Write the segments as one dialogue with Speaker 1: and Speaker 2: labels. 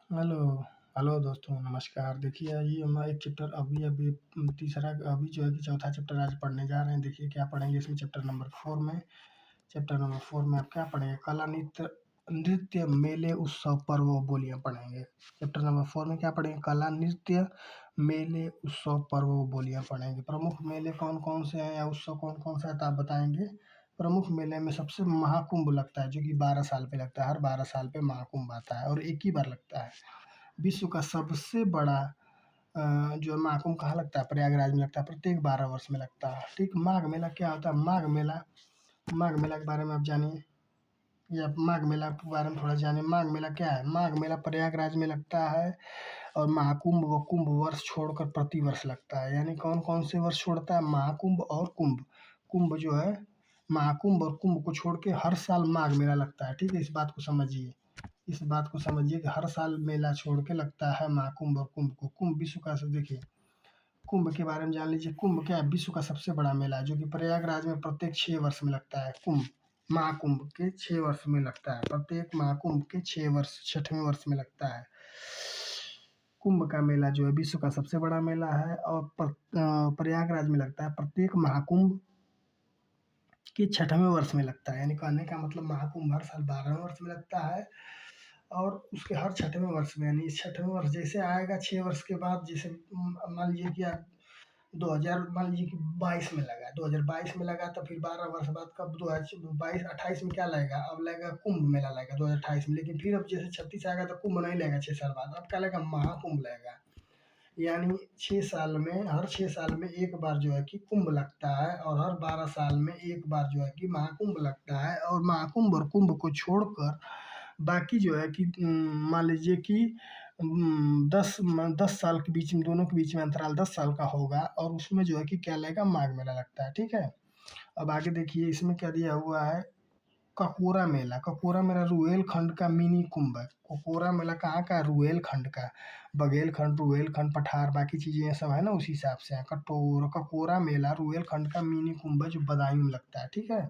Speaker 1: Hello, hello दोस्तों नमस्कार। देखिए ये हमारा एक चैप्टर अभी अभी तीसरा अभी जो है कि चौथा चैप्टर आज पढ़ने जा रहे हैं। देखिए क्या पढ़ेंगे इसमें चैप्टर नंबर 4 में। चैप्टर नंबर 4 में आप क्या पढ़ेंगे? कला, नृत्य नृत्य, मेले, उत्सव, पर्व और बोलियां पढ़ेंगे। चैप्टर नंबर 4 में क्या पढ़ेंगे? कला, नृत्य, मेले, उत्सव, पर्व और बोलियां पढ़ेंगे। प्रमुख मेले कौन कौन से हैं या उत्सव कौन कौन सा है तो आप बताएंगे। प्रमुख मेले में सबसे महाकुंभ लगता है जो कि 12 साल पे लगता है। हर 12 साल पे महाकुंभ आता है और एक ही बार लगता है। विश्व का सबसे बड़ा जो महाकुंभ कहाँ लगता है? प्रयागराज में लगता है। प्रत्येक 12 वर्ष में लगता है। ठीक। माघ मेला क्या होता है? माघ मेला के बारे में आप जानिए या माघ मेला के बारे में थोड़ा जानिए। माघ मेला क्या है? माघ मेला प्रयागराज में लगता है और महाकुंभ व कुंभ वर्ष छोड़कर प्रति वर्ष लगता है। यानी कौन कौन से वर्ष छोड़ता है? महाकुंभ और कुंभ। कुंभ जो है महाकुंभ और कुंभ को छोड़ के हर साल माघ मेला लगता है। ठीक है, इस बात को समझिए। इस बात को समझिए कि हर साल मेला छोड़ के लगता है महाकुंभ और कुंभ को। कुंभ विश्व का देखिए कुंभ के बारे में जान लीजिए। कुंभ क्या है? विश्व का सबसे बड़ा मेला है जो कि प्रयागराज में प्रत्येक 6 वर्ष में लगता है। कुंभ महाकुंभ के 6 वर्ष में लगता है। प्रत्येक महाकुंभ के 6 वर्ष 6वें वर्ष में लगता है। कुंभ का मेला जो है विश्व का सबसे बड़ा मेला है और प्रयागराज में लगता है। प्रत्येक महाकुंभ के 6वें वर्ष में लगता है। यानी कहने का मतलब महाकुंभ हर साल 12वें वर्ष में लगता है और उसके हर 6वें वर्ष में, यानी 6वें वर्ष जैसे आएगा 6 वर्ष के बाद, जैसे मान लीजिए कि आप 2000 मान लीजिए कि 22 में लगा, 2022 में लगा तो फिर 12 वर्ष बाद कब 2022 28 में क्या लगेगा? अब लगेगा कुंभ मेला लगेगा 2028 में। लेकिन फिर अब जैसे 36 आएगा तो कुंभ नहीं लगेगा 6 साल बाद, अब क्या लगेगा? महाकुंभ लगेगा। यानी 6 साल में, हर 6 साल में एक बार जो है कि कुंभ लगता है और हर 12 साल में एक बार जो है कि महाकुंभ लगता है। और महाकुंभ और कुंभ को छोड़कर बाकी जो है कि मान लीजिए कि 10 साल के बीच में, दोनों के बीच में अंतराल 10 साल का होगा और उसमें जो है कि क्या लगेगा? माघ मेला लगता है। ठीक है। अब आगे देखिए इसमें क्या दिया हुआ है। ककोरा मेला। ककोरा मेला रुहेलखंड का मिनी कुंभ है। ककोरा मेला कहाँ का है? रुहेलखंड का। बघेलखंड, रुहेलखंड, पठार, बाकी चीजें ये सब है ना, उसी हिसाब से है। ककोरा मेला रुहेलखंड का मिनी कुंभ है जो बदायूं में लगता है। ठीक है।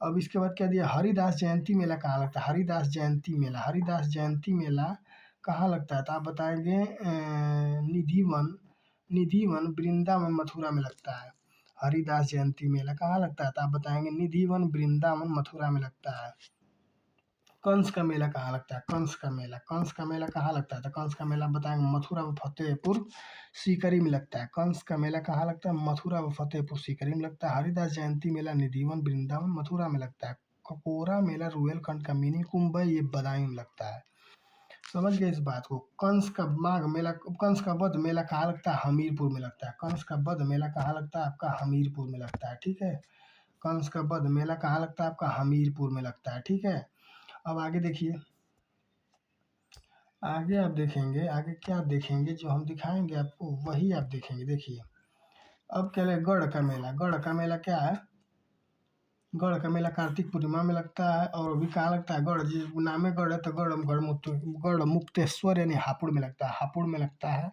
Speaker 1: अब इसके बाद क्या दिया? हरिदास जयंती मेला कहाँ लगता है? हरिदास जयंती मेला। हरिदास जयंती मेला कहाँ लगता है तो आप बताएंगे। निधि वन वृंदावन मथुरा में लगता है। हरिदास जयंती मेला कहाँ लगता है तो आप बताएंगे। निधि वन वृंदावन मथुरा में लगता है। कंस का मेला कहाँ लगता है? कंस का मेला कहाँ लगता है तो कंस का मेला बताएंगे मथुरा व फतेहपुर सीकरी में लगता है। कंस का मेला कहाँ लगता है? मथुरा व फतेहपुर सीकरी में लगता है। हरिदास जयंती मेला निधिवन वृंदावन मथुरा में लगता है। ककोरा मेला रुहेलखंड का मिनी कुंभ है, ये बदायूं में लगता है। समझ गए इस बात को। कंस का वध मेला कहाँ लगता है? हमीरपुर में लगता है। कंस का वध मेला कहाँ लगता है? आपका हमीरपुर में लगता है। ठीक है। कंस का वध मेला कहाँ लगता है? आपका हमीरपुर में लगता है। ठीक है। अब आगे देखिए। आगे आप देखेंगे, आगे क्या देखेंगे? जो हम दिखाएंगे आपको वही आप देखेंगे। देखिए अब क्या है? गढ़ का मेला। गढ़ का मेला क्या है? गढ़ का मेला कार्तिक पूर्णिमा में लगता है और अभी कहाँ लगता है? गढ़ जिस नाम है गढ़ है तो गढ़ मुक्तेश्वर यानी हापुड़ में लगता है। हापुड़ में लगता है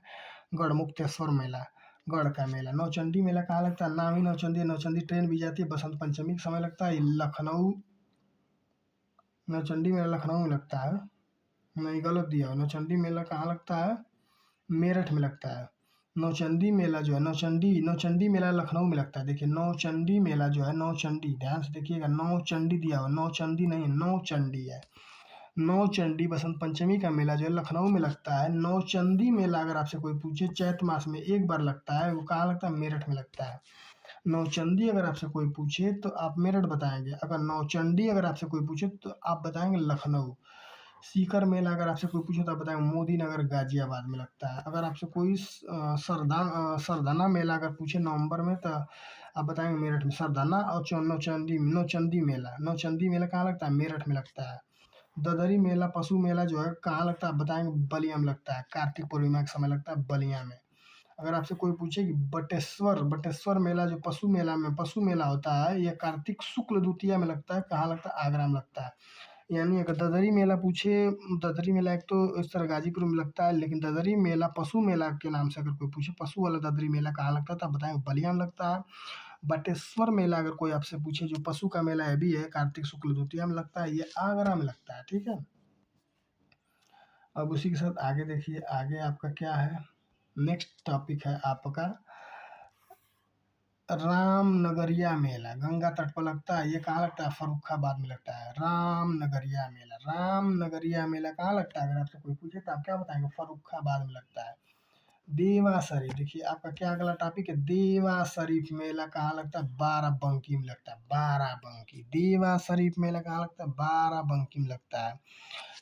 Speaker 1: गढ़ मुक्तेश्वर मेला। गढ़ का मेला। नौचंडी मेला कहाँ लगता है? नाम ही नौचंडी। नौचंडी ट्रेन भी जाती है, बसंत पंचमी के समय लगता है। लखनऊ। नौचंडी मेला लखनऊ में लगता है। नहीं, गलत दिया। नौचंडी मेला कहाँ लगता है? मेरठ में लगता है। नौचंदी मेला जो है, नौचंदी मेला लखनऊ में लगता है। देखिए नौचंडी मेला जो है, नौचंडी ध्यान से देखिएगा, नौचंडी दिया हुआ, नौचंदी नहीं है, नौचंडी है। नौचंडी बसंत पंचमी का मेला जो है लखनऊ में लगता है। नौचंदी मेला अगर आपसे कोई पूछे चैत मास में एक बार लगता है, वो कहाँ लगता है? मेरठ में लगता है। नौचंदी अगर आपसे कोई पूछे तो आप मेरठ बताएंगे। अगर नौचंडी अगर आपसे कोई पूछे तो आप बताएंगे लखनऊ। सीकर मेला अगर आपसे कोई पूछे तो आप बताएंगे मोदी नगर गाजियाबाद में लगता है। अगर आपसे कोई सरदाना मेला अगर पूछे नवंबर में तो आप बताएंगे मेरठ में सरदाना। और नौचंदी मेला कहाँ लगता है? मेरठ में लगता है। ददरी मेला पशु मेला जो है कहाँ लगता है? बताएंगे बलिया में लगता है। कार्तिक पूर्णिमा के समय लगता है बलिया में। अगर आपसे कोई पूछे कि बटेश्वर मेला जो पशु मेला होता है, यह कार्तिक शुक्ल द्वितीया में लगता है। कहाँ लगता है? आगरा में लगता है। यानी अगर ददरी मेला पूछे, ददरी मेला एक तो इस तरह गाजीपुर में लगता है, लेकिन ददरी मेला पशु मेला के नाम से अगर कोई पूछे, पशु वाला ददरी मेला कहाँ लगता है तो आप बताएंगे बलिया में लगता है। बटेश्वर मेला अगर कोई आपसे पूछे जो पशु का मेला है भी है, कार्तिक शुक्ल द्वितीया में लगता है, ये आगरा में लगता है। ठीक है। अब उसी के साथ आगे देखिए, आगे आपका क्या है, नेक्स्ट टॉपिक है आपका रामनगरिया मेला। गंगा तट पर लगता है, ये कहाँ लगता है, फर्रुखाबाद में लगता है रामनगरिया मेला। रामनगरिया मेला कहाँ लगता है, अगर आपसे कोई पूछे तो आप क्या बताएंगे, फर्रुखाबाद में लगता है। देवा शरीफ, देखिए आपका क्या अगला टॉपिक है, देवा शरीफ मेला कहाँ लगता है, बाराबंकी में लगता है, बाराबंकी। देवा शरीफ मेला कहाँ लगता है, बाराबंकी में लगता है।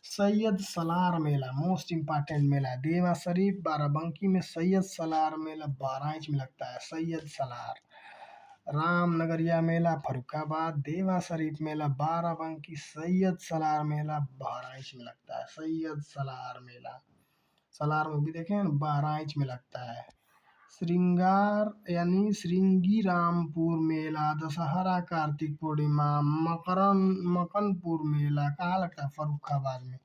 Speaker 1: सैयद सलार मेला मोस्ट इम्पॉर्टेंट मेला है, देवा शरीफ बाराबंकी में। सैयद सलार मेला बहराइच में लगता है, सैयद सलार। रामनगरिया मेला फर्रुखाबाद, देवा शरीफ मेला बाराबंकी, सैयद सलार मेला बहराइच में लगता है, सैयद सलार मेला। सलार में भी देखें ना, बहराइच में लगता है। श्रृंगार यानी श्रृंगी रामपुर मेला दशहरा कार्तिक पूर्णिमा मकनपुर मेला कहाँ लगता है, फर्रुखाबाद में।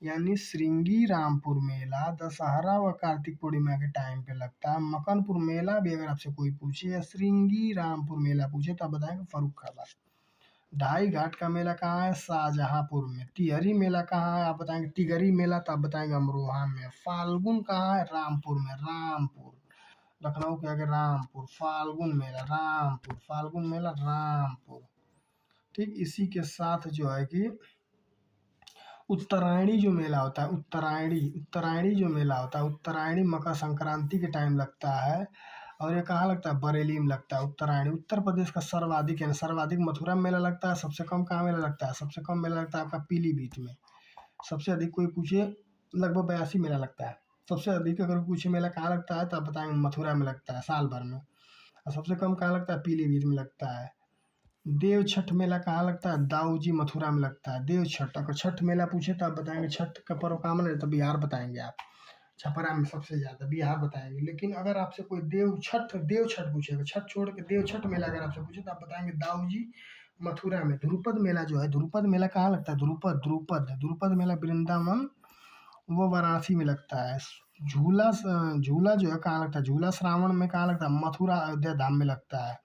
Speaker 1: यानी श्रृंगी रामपुर मेला दशहरा व कार्तिक पूर्णिमा के टाइम पे लगता है। मकनपुर मेला भी अगर आपसे कोई पूछे या श्रृंगी रामपुर मेला पूछे तो आप बताएंगे फर्रुखाबाद। ढाई घाट का मेला कहाँ है, शाहजहांपुर में। तिहरी मेला कहाँ है, आप बताएंगे तिगरी मेला तो आप बताएंगे अमरोहा में। फाल्गुन कहाँ है, रामपुर में, रामपुर। लखनऊ के आगे रामपुर। फाल्गुन मेला रामपुर, फाल्गुन मेला रामपुर। ठीक, इसी के साथ जो है कि उत्तरायणी जो मेला होता है, उत्तरायणी जो मेला होता है, उत्तरायणी मकर संक्रांति के टाइम लगता है। और ये कहाँ लगता है, बरेली में लगता है उत्तरायणी। उत्तर प्रदेश का सर्वाधिक है, सर्वाधिक मथुरा में मेला लगता है। सबसे कम कहाँ मेला लगता है, सबसे कम मेला लगता है आपका पीलीभीत में। सबसे अधिक कोई पूछे लगभग 82 मेला लगता है। सबसे अधिक अगर पूछे मेला कहाँ लगता है तो आप बताएंगे मथुरा में लगता है साल भर में। और सबसे कम कहाँ लगता है, पीलीभीत में लगता है। देव छठ मेला कहाँ लगता है, दाऊजी मथुरा में लगता है। देव छठ, अगर छठ मेला पूछे तो आप बताएंगे छठ का पर्व कहाँ मनाते हैं, तो बिहार बताएंगे आप। छपरा में सबसे ज्यादा बिहार बताएंगे। लेकिन अगर आपसे कोई देव छठ पूछेगा, छठ छोड़ के देव छठ मेला अगर आपसे पूछे तो आप बताएंगे दाऊजी मथुरा में। ध्रुपद मेला जो है, ध्रुपद मेला कहाँ लगता है, ध्रुपद मेला वृंदावन वो वाराणसी में लगता है। झूला जो है कहाँ लगता है, झूला श्रावण में कहाँ लगता है, मथुरा अयोध्या धाम में लगता है।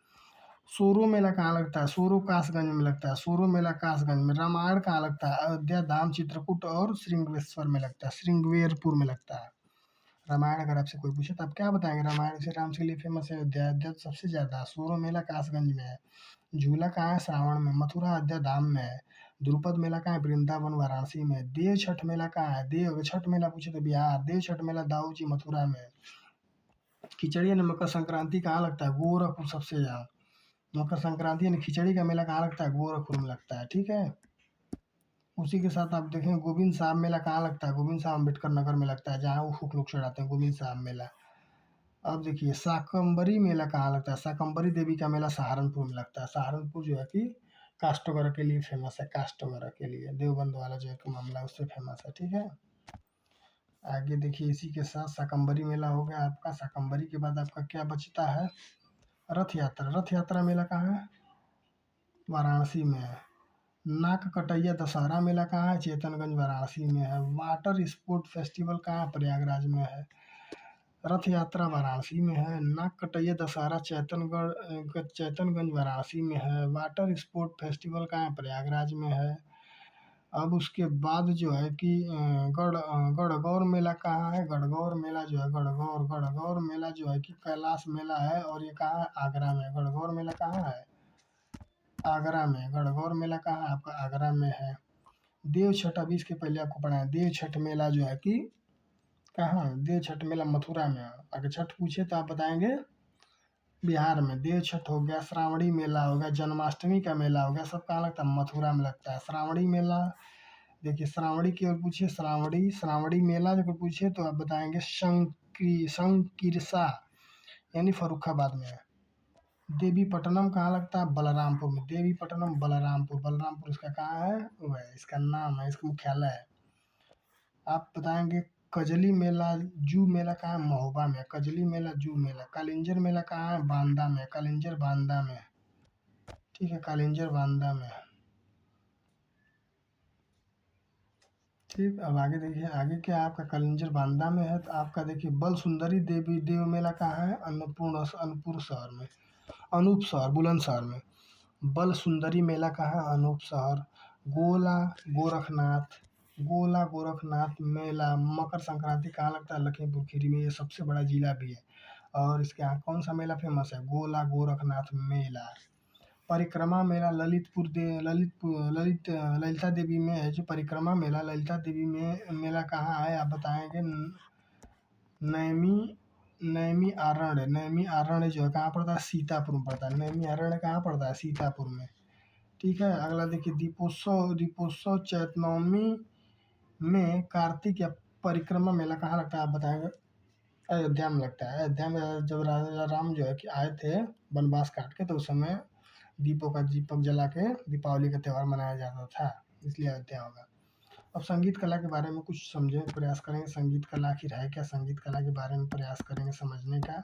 Speaker 1: सोरो मेला कहाँ लगता है, सोरो कासगंज में लगता है, सोरो मेला कासगंज में। रामायण कहाँ लगता है, अयोध्या धाम चित्रकूट और श्रृंगवेश्वर में लगता है, श्रृंगवेरपुर में लगता है। रामायण अगर आपसे कोई पूछे तो आप क्या बताएंगे, रामायण श्री राम के लिए फेमस है, अयोध्या, अयोध्या सबसे ज्यादा। सोरो मेला कासगंज में है। झूला कहाँ है, श्रावण में, मथुरा अयोध्या धाम में है। ध्रुपद मेला कहाँ है, वृंदावन वाराणसी में। देव छठ मेला कहाँ है, देव छठ मेला पूछे तो बिहार। देव छठ मेला दाऊ जी मथुरा में। खिचड़ी यानी मकर संक्रांति कहाँ लगता है, गोरखपुर सबसे ज्यादा। मकर संक्रांति यानी खिचड़ी का मेला कहाँ लगता है, गोरखपुर में लगता है। ठीक है, उसी के साथ आप देखें गोविंद साहब मेला कहाँ लगता है, गोविंद साहब अम्बेडकर नगर में लगता है, जहाँ वो हुक लोग चढ़ाते हैं, गोविंद साहब मेला। अब देखिए शाकंबरी मेला कहाँ लगता है, शाकंबरी देवी का मेला सहारनपुर में लगता है। सहारनपुर जो है कि कास्ट वगैरह के लिए फेमस है, कास्ट वगैरह के लिए, देवबंद वाला जो है कि मामला है, उससे फेमस है। ठीक है, आगे देखिए इसी के साथ शाकंबरी मेला हो गया आपका। शाकंबरी के बाद आपका क्या बचता है, रथ यात्रा। रथ यात्रा मेला कहाँ है, वाराणसी में है। नाक कटैया दशहरा मेला कहाँ है, चेतनगंज वाराणसी में है। वाटर स्पोर्ट फेस्टिवल कहाँ है, प्रयागराज में है। रथ यात्रा वाराणसी में है। नाग कटैया दशहरा चैतनगंज वाराणसी में है। वाटर स्पोर्ट फेस्टिवल कहाँ है, प्रयागराज में है। अब उसके बाद जो है कि गढ़गौर मेला कहाँ है, गढ़गौर मेला जो है, गढ़गौर मेला जो है कि कैलाश मेला है, और ये कहाँ है, आगरा में। गढ़गौर मेला कहाँ है, आगरा में। गढ़गौर मेला कहाँ है आपका, आगरा में है। देव छठ, अभी इसके पहले आपको पढ़ाया, देव छठ मेला जो है कि कहाँ, देव छठ मेला मथुरा में है। अगर छठ पूछे तो आप बताएंगे बिहार में। देव छठ हो गया, श्रावणी मेला हो गया, जन्माष्टमी का मेला हो गया, सब कहाँ लगता है, मथुरा में लगता है। श्रावणी मेला देखिए, श्रावणी की ओर पूछिए, श्रावणी मेला अगर पूछे तो आप बताएंगे शंकिरसा यानी फर्रुखाबाद में है। देवीपट्टनम कहाँ लगता है, बलरामपुर में। देवीपट्टनम बलरामपुर इसका कहाँ है, वो है इसका नाम है, इसका मुख्यालय है। आप बताएंगे कजली मेला जू मेला कहाँ है, महोबा में। कजली मेला जू मेला। कालिंजर मेला कहाँ है, बांदा में। कालिंजर बांदा में। ठीक है, कालिंजर बांदा में। ठीक, अब आगे देखिए, आगे क्या है आपका, कालिंजर बांदा में है। तो आपका देखिए बल सुंदरी देवी देव मेला कहाँ है, अनूपपुर शहर में, अनूप शहर, बुलंदशहर में। बल सुंदरी मेला कहाँ है, अनूप शहर। गोला गोरखनाथ गोला गोरखनाथ मेला मकर संक्रांति कहाँ लगता है? लखीमपुर खीरी में, ये सबसे बड़ा जिला भी है। और इसके यहाँ कौन सा मेला फेमस है? गोला गोरखनाथ मेला। परिक्रमा मेला ललिता देवी में है। जो परिक्रमा मेला ललिता देवी में मेला कहाँ है आप बताएंगे? नैमी आरण्य जो है कहाँ पड़ता है? सीतापुर में पड़ता है। नैमी आरण्य कहाँ पड़ता है? सीतापुर में। ठीक है, अगला देखिए, दीपोत्सव चैत नवमी में कार्तिक या परिक्रमा मेला कहाँ लगता है आप बताएंगे? अयोध्या में लगता है। अयोध्या में जब राजा राम जो है कि आए थे वनवास काट के, तो उस समय दीपक जला के दीपावली का त्यौहार मनाया जाता था, इसलिए अयोध्या होगा। अब संगीत कला के बारे में कुछ समझे, प्रयास करेंगे। संगीत कला आखिर है क्या? संगीत कला के बारे में प्रयास करेंगे समझने का।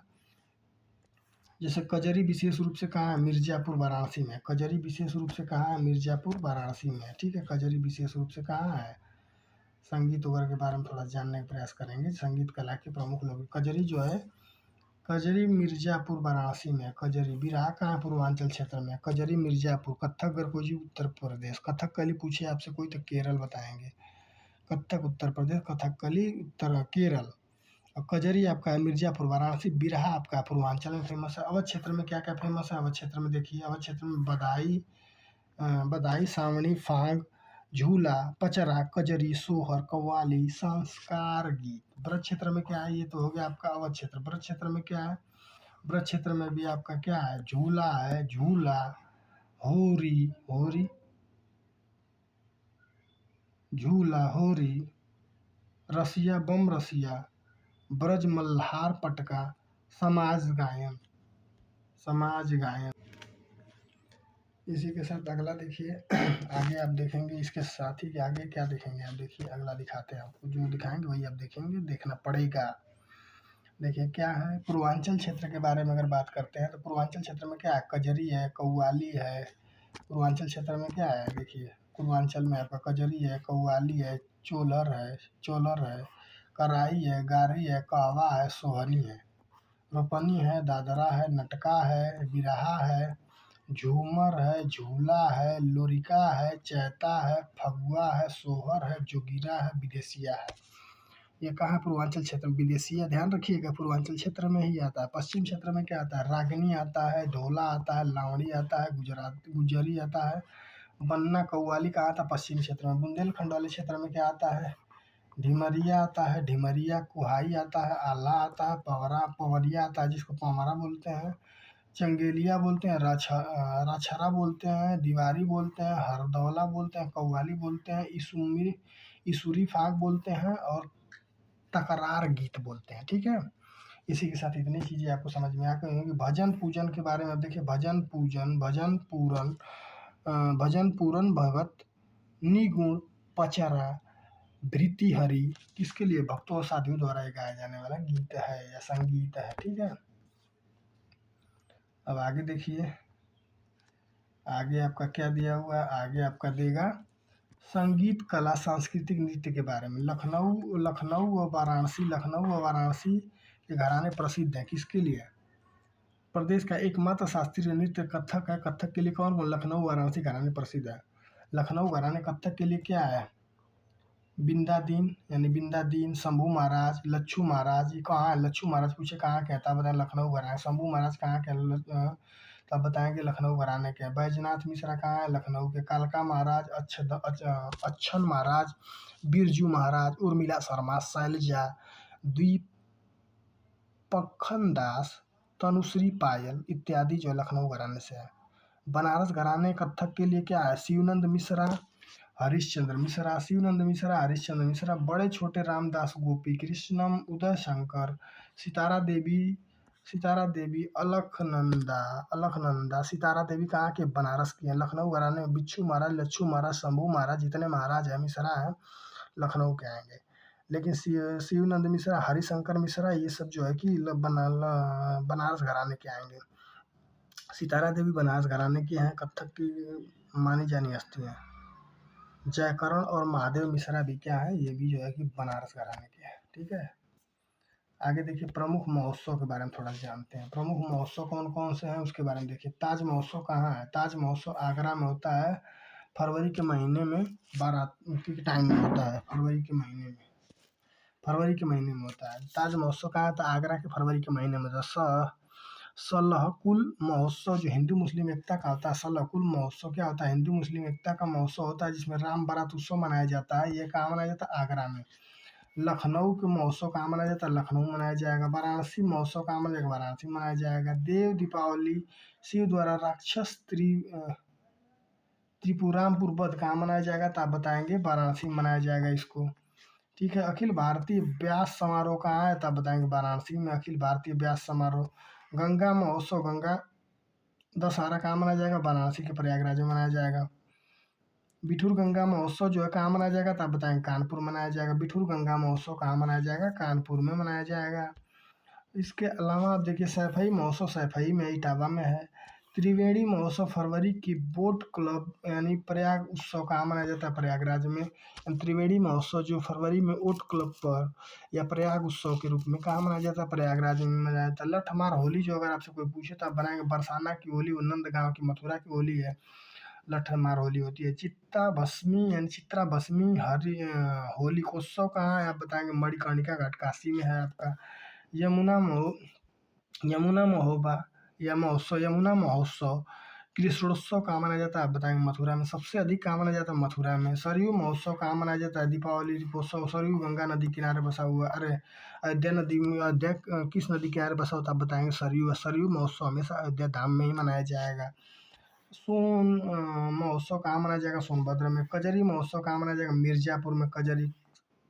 Speaker 1: जैसे कजरी विशेष रूप से कहाँ है? मिर्जापुर वाराणसी में। कजरी विशेष रूप से कहाँ है? मिर्जापुर वाराणसी में। ठीक है, कजरी विशेष रूप से कहाँ है? संगीत वगैरह के बारे में थोड़ा जानने का प्रयास करेंगे। संगीत कला के प्रमुख लोग, कजरी जो है, कजरी मिर्जापुर वाराणसी में। कजरी बिरहा कहाँ? पूर्वांचल क्षेत्र में। कजरी मिर्जापुर। कथक गरगोजी उत्तर प्रदेश। कथकली पूछे आपसे कोई तो केरल बताएंगे। कथक उत्तर प्रदेश, कथकली उत्तर केरल। और कजरी आपका है मिर्जापुर वाराणसी। बिरहा आपका पूर्वांचल में फेमस है। अवध क्षेत्र में क्या क्या फेमस है? अवध क्षेत्र में देखिए, अवध क्षेत्र में बदाई, सावणी, फाग, झूला, पचरा, कजरी, सोहर, कव्वाली, संस्कार गीत। ब्रज क्षेत्र में क्या है? ये तो हो गया आपका अवध क्षेत्र। ब्रज क्षेत्र में क्या है? ब्रज क्षेत्र में भी आपका क्या है? झूला है, झूला, होरी, झूला, होरी, रसिया, बम रसिया, ब्रज मल्हार पटका, समाज गायन। इसी के साथ अगला देखिए आगे आप देखेंगे, इसके साथ ही आगे क्या देखेंगे आप? देखिए अगला दिखाते हैं आपको, जो दिखाएंगे वही आप देखेंगे, देखना पड़ेगा। देखिए क्या है, पूर्वांचल क्षेत्र के बारे में अगर बात करते हैं तो पूर्वांचल क्षेत्र में क्या है? कजरी है, कव्वाली है। पूर्वांचल क्षेत्र में क्या है? देखिए पूर्वांचल में आपका कजरी है, कव्वाली है, चोलर है, कराई है, गारी है, कहवा है, सोहनी है, रोपनी है, दादरा है, नटका है, बिरहा है, झूमर है, झूला है, लोरिका है, चैता है, फगुआ है, सोहर है, जोगिरा है, विदेशिया है। ये कहाँ? पूर्वांचल क्षेत्र में। विदेशिया ध्यान रखिएगा पूर्वांचल क्षेत्र में ही आता है। पश्चिम क्षेत्र में क्या आता है? रागनी आता है, ढोला आता है, लावड़ी आता है, गुजरी आता है, बन्ना कव्वाली कहाँ आता है? पश्चिम क्षेत्र में। बुंदेलखंड वाले क्षेत्र में क्या आता है? ढिमरिया आता है, ढिमरिया, कुहाई आता है, आल्हा आता है, पवरिया आता है जिसको पवरा बोलते हैं, चंगेलिया बोलते हैं, राछरा बोलते हैं, दीवारी बोलते हैं, हरदौला बोलते हैं, कव्वाली बोलते हैं, इसुरी फाग बोलते हैं, और तकरार गीत बोलते हैं। ठीक है, इसी के साथ इतनी चीज़ें आपको समझ में आ गई होंगी। भजन पूजन के बारे में देखिए, भजन पूरन भगत निगुण पचरा भृतिहरि किसके लिए? भक्तों और साधुओं द्वारा गाया जाने वाला गीत है या संगीत है। ठीक है, अब आगे देखिए, आगे आपका क्या दिया हुआ है? आगे आपका देगा संगीत कला सांस्कृतिक नृत्य के बारे में। लखनऊ और वाराणसी के घराने प्रसिद्ध हैं किसके लिए? प्रदेश का एकमात्र शास्त्रीय नृत्य कथक है। कथक के लिए कौन? लखनऊ वाराणसी घराने प्रसिद्ध है। लखनऊ घराने कथक के लिए क्या है? बिंदादीन, शंभू महाराज, लच्छू महाराज। ये कहाँ है? लच्छू महाराज पूछे कहाँ के? था बताएं लखनऊ घराने। शंभू महाराज कहाँ के? तो आप बताएंगे लखनऊ घराने के। बैजनाथ मिश्रा कहाँ है? लखनऊ के। कालका महाराज, अच्छन महाराज, बिरजू महाराज, उर्मिला शर्मा, शैलजा, द्वीपखन दास, तनुश्री पायल इत्यादि जो लखनऊ घराने से है। बनारस घराने कथक के लिए क्या है? शिवनंद मिश्रा, हरिश्चंद्र मिश्रा, हरिश्चंद्र मिश्रा, बड़े छोटे रामदास, गोपी कृष्णम, उदय शंकर, सितारा देवी, अलखनंदा। सितारा देवी कहाँ के? बनारस की है। लखनऊ घराने में बिच्छू महाराज, लच्छू महाराज, शंभू महाराज, जितने महाराज है मिश्रा है लखनऊ के आएंगे। लेकिन शिवनंद मिश्रा, हरिशंकर मिश्रा, ये सब जो है कि बनारस घराने के आएंगे। सितारा देवी बनारस घराने की हैं, कथक की मानी जानी हस्ती हैं। जयकरण और महादेव मिश्रा भी क्या है? ये भी जो है कि बनारस घराने के हैं। ठीक है, आगे देखिए प्रमुख महोत्सव के बारे में थोड़ा जानते हैं। प्रमुख महोत्सव कौन कौन से हैं उसके बारे में देखिए। ताज महोत्सव कहाँ है? ताज महोत्सव आगरा में होता है। फरवरी के महीने में बाराती के टाइम में होता है, फरवरी के महीने में होता है। ताज महोत्सव कहाँ होता है? आगरा के फरवरी के महीने में होता है। सलहकुल महोत्सव जो हिंदू मुस्लिम एकता का होता है, सलहकुल महोत्सव क्या होता है? हिंदू मुस्लिम एकता का महोत्सव होता है, जिसमें राम बारात उत्सव मनाया जाता है। ये कहाँ मनाया जाता है? आगरा में। लखनऊ के महोत्सव कहाँ मनाया जाता है? लखनऊ मनाया जाएगा। वाराणसी महोत्सव कहाँ मनाया जाएगा? वाराणसी मनाया जाएगा। देव दीपावली शिव द्वारा राक्षस त्रिपुरामपुर वध कहाँ मनाया जाएगा? तो आप बताएंगे वाराणसी में मनाया जाएगा इसको। ठीक है। अखिल भारतीय व्यास समारोह कहाँ है? तो आप बताएंगे वाराणसी में अखिल भारतीय व्यास समारोह। गंगा महोत्सव, गंगा दशहरा कहाँ मनाया जाएगा? वाराणसी के प्रयागराज में मनाया जाएगा। बिठूर गंगा महोत्सव जो है कहाँ मनाया जाएगा? तो आप बताएंगे कानपुर मनाया जाएगा। बिठूर गंगा महोत्सव कहाँ मनाया जाएगा? कानपुर में मनाया जाएगा। इसके अलावा आप देखिए सैफई महोत्सव सैफई में, इटावा में है। त्रिवेणी महोत्सव फरवरी की बोट क्लब यानी प्रयाग उत्सव कहाँ मनाया जाता है? प्रयागराज में। त्रिवेणी महोत्सव जो फरवरी में ओट क्लब पर या प्रयाग उत्सव के रूप में कहाँ मनाया जाता है? प्रयागराज में मनाया जाता है। लठमार होली जो अगर आपसे कोई पूछे तो आप बनाएंगे बरसाना की होली, वो नंदगांव की मथुरा की होली है, लठमार होली होती है। चित्ता भस्मी यानी चित्रा भस्मी होलिकोत्सव कहाँ है? आप बताएंगे मणिकर्णिका घाट काशी में है आपका। यमुना महोबा या महोत्सव, यमुना महोत्सव कृष्णोत्सव कहाँ मनाया जाता है? आप बताएंगे मथुरा में। सबसे अधिक कहाँ मनाया जाता है? मथुरा में। सरयू महोत्सव कहाँ मनाया जाता है? दीपावली दीपोत्सव सरयू गंगा नदी किनारे बसा हुआ, अरे अयोध्या नदी में, अयोध्या किस नदी किनारे बसा होता है? आप बताएंगे सरयू। सरयू महोत्सव हमेशा अयोध्या धाम में ही मनाया जाएगा। महोत्सव कहाँ मनाया जाएगा? सोनभद्र में। कजरी महोत्सव कहाँ मनाया जाएगा? मिर्जापुर में कजरी।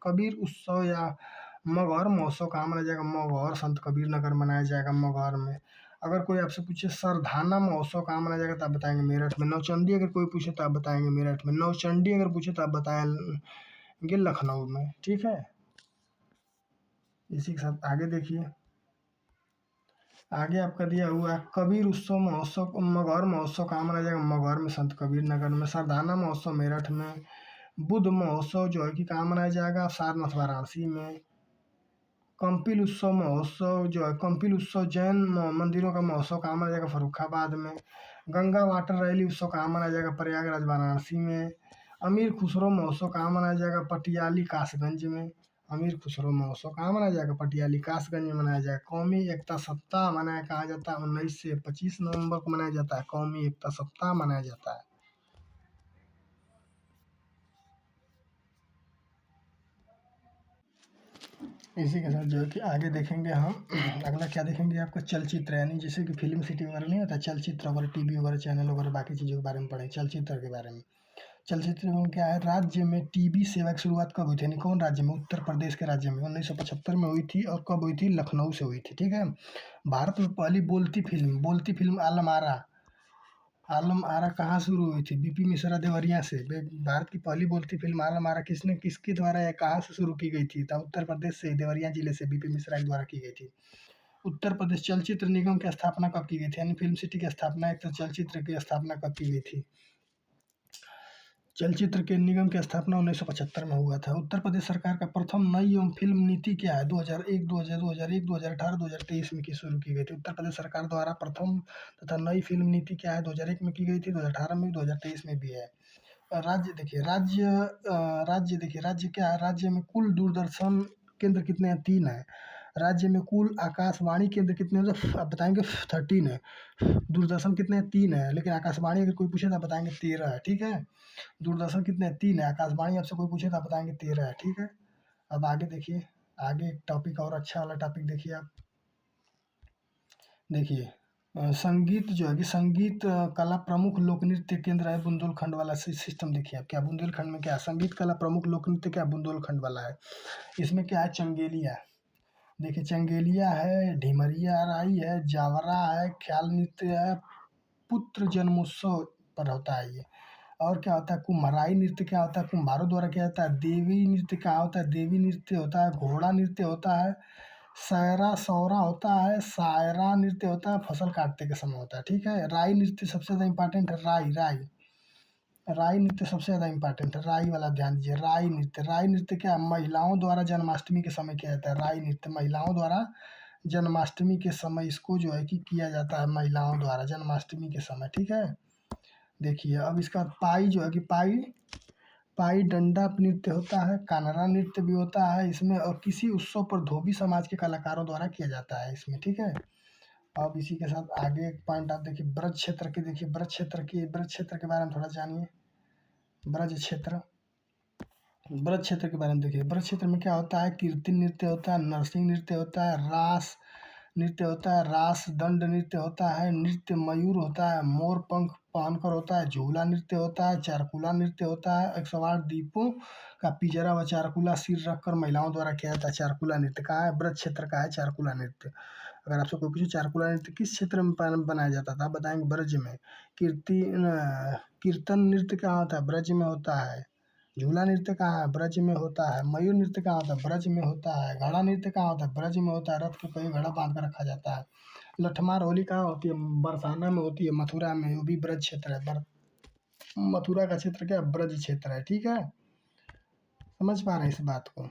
Speaker 1: कबीर उत्सव या मगहर महोत्सव कहाँ मनाया जाएगा? मगहर संत कबीर नगर मनाया जाएगा, मगहर में। अगर कोई आपसे पूछे सरधाना महोत्सव कहाँ मनाया जाएगा? तो आप बताएंगे मेरठ में। नौचंडी अगर कोई पूछे तो आप बताएंगे मेरठ में। नौचंडी अगर पूछे तो आप बताएंगे लखनऊ में। ठीक है। इसी के साथ आगे देखिए, आगे आपका दिया हुआ है कबीर उत्सव महोत्सव मगहर महोत्सव कहाँ मनाया जाएगा? मगहर में संत कबीर नगर में। सरधाना महोत्सव मेरठ में। बुद्ध महोत्सव जो है कि कहाँ मनाया जाएगा? सारनाथ वाराणसी में। कंपिल उत्सव महोत्सव जो है, कंपिल उत्सव जैन मंदिरों का महोत्सव कहाँ मनाया जाएगा? फर्रुखाबाद में। गंगा वाटर रैली उत्सव कहाँ मनाया जाएगा? प्रयागराज वाराणसी में। अमीर खुसरो महोत्सव कहाँ मनाया जाएगा? पटियाली कासगंज में। अमीर खुसरो महोत्सव कहाँ मनाया जाएगा? पटियाली कासगंज में मनाया जाएगा। कौमी एकता सप्ताह मनाया कहाँ जाता है? 19 से 25 नवंबर को मनाया जाता है, कौमी एकता सप्ताह मनाया जाता है। इसी के साथ जो है कि आगे देखेंगे हम अगला क्या देखेंगे आपका चलचित्र, यानी जैसे कि फिल्म सिटी वगैरह नहीं होता, चलचित्र वगैरह टीवी वगैरह चैनल वगैरह बाकी चीज़ों के बारे में पढ़ेंगे, चलचित्र के बारे में। चलचित्र में क्या है? राज्य में टीवी सेवा की शुरुआत कब हुई थी? यानी कौन राज्य में? उत्तर प्रदेश के राज्य में 1975 में हुई थी। और कब हुई थी? लखनऊ से हुई थी। ठीक है। भारत में पहली बोलती फिल्म आलम आरा कहाँ शुरू हुई थी? बीपी मिश्रा देवरिया से। भारत की पहली बोलती फिल्म आलम आरा किसके द्वारा या कहाँ से शुरू की गई थी? तो उत्तर प्रदेश से, देवरिया जिले से बीपी मिश्रा के द्वारा की गई थी। उत्तर प्रदेश चलचित्र निगम की स्थापना कब की गई थी? यानी फिल्म सिटी की स्थापना, एक तो चलचित्र की स्थापना कब की गई थी? चलचित्र के निगम की स्थापना 1975 में हुआ था। उत्तर प्रदेश सरकार का प्रथम नई एवं फिल्म नीति क्या है? 2001, 2018, 2023 में की शुरू की गई थी। उत्तर प्रदेश सरकार द्वारा प्रथम तथा नई फिल्म नीति क्या है? 2001 में की गई थी, 2018 में, 2023 में भी है। राज्य देखिए, राज्य क्या है? राज्य में कुल दूरदर्शन केंद्र कितने हैं? 3 है। राज्य में कुल आकाशवाणी केंद्र कितने हैं? तो आप बताएंगे 13 है। दूरदर्शन कितने हैं? 3 है। लेकिन आकाशवाणी अगर कोई पूछे तो आप बताएंगे 13 है। ठीक है। दूरदर्शन कितने हैं? 3 है। आकाशवाणी आपसे कोई पूछे तो आप बताएंगे 13 है। ठीक है। अब आगे देखिए, आगे एक टॉपिक और अच्छा वाला टॉपिक देखिए आप। देखिए संगीत जो है कि संगीत कला प्रमुख लोक नृत्य केंद्र है बुंदेलखंड वाला सिस्टम। देखिए आप, क्या बुंदेलखंड में क्या है? संगीत कला प्रमुख लोक नृत्य क्या बुंदेलखंड वाला है? इसमें क्या है? चंगेलिया। देखिए चंगेलिया है, ढिमरिया राई है, जावरा है, ख्याल नृत्य है, पुत्र जन्मोत्सव पर होता है ये। और क्या होता है? कुम्हराई नृत्य क्या होता है? कुम्हारों द्वारा किया जाता है। देवी नृत्य क्या होता है? देवी नृत्य होता है। घोड़ा नृत्य होता है। सायरा सौरा होता है। सायरा नृत्य होता है, फसल काटते के समय होता है। ठीक है। राई नृत्य सबसे ज़्यादा इंपॉर्टेंट है। राई राई राई नृत्य सबसे ज़्यादा इंपॉर्टेंट है। राई वाला ध्यान दीजिए। राई नृत्य क्या है? महिलाओं द्वारा जन्माष्टमी के समय किया जाता है। राई नृत्य महिलाओं द्वारा जन्माष्टमी के समय इसको जो है कि किया जाता है, महिलाओं द्वारा जन्माष्टमी के समय। ठीक है। देखिए अब इसका पाई जो है कि पाई डंडा नृत्य होता है, कानरा नृत्य भी होता है इसमें, और किसी उत्सव पर धोबी समाज के कलाकारों द्वारा किया जाता है इसमें, ठीक है। अब इसी के साथ आगे एक पॉइंट आप देखिए ब्रज क्षेत्र की, देखिए ब्रज क्षेत्र के बारे में थोड़ा जानिए। ब्रज क्षेत्र, ब्रज क्षेत्र के बारे में देखिए, ब्रज क्षेत्र में क्या होता है, कीर्तन नृत्य होता है, नरसिंह नृत्य होता है, रास नृत्य होता है, रास दंड नृत्य होता है, नृत्य मयूर होता है, मोर पंख पहनकर होता है, झूला नृत्य होता है, चारकुला नृत्य होता है, 108 दीपों का पिजरा व चारकुला सिर रखकर महिलाओं द्वारा किया जाता है। चारकुला नृत्य कहाँ है, ब्रज क्षेत्र का है चारकुला नृत्य। अगर आपसे कोई पूछे चारकुला नृत्य किस क्षेत्र में बनाया जाता था, आप बताएंगे ब्रज में। कीर्तन नृत्य कहाँ होता है, ब्रज में होता है। झूला नृत्य कहाँ है, ब्रज में होता है। मयूर नृत्य कहाँ होता है, ब्रज में होता है। घड़ा नृत्य कहाँ होता है, ब्रज में होता है। रथ के पहिए घड़ा बांध कर रखा जाता है। लठमार होली कहाँ होती है, बरसाना में होती है, मथुरा में, वो भी ब्रज क्षेत्र है। मथुरा का क्षेत्र क्या है, ब्रज क्षेत्र है, ठीक है। समझ पा रहे हैं इस बात को,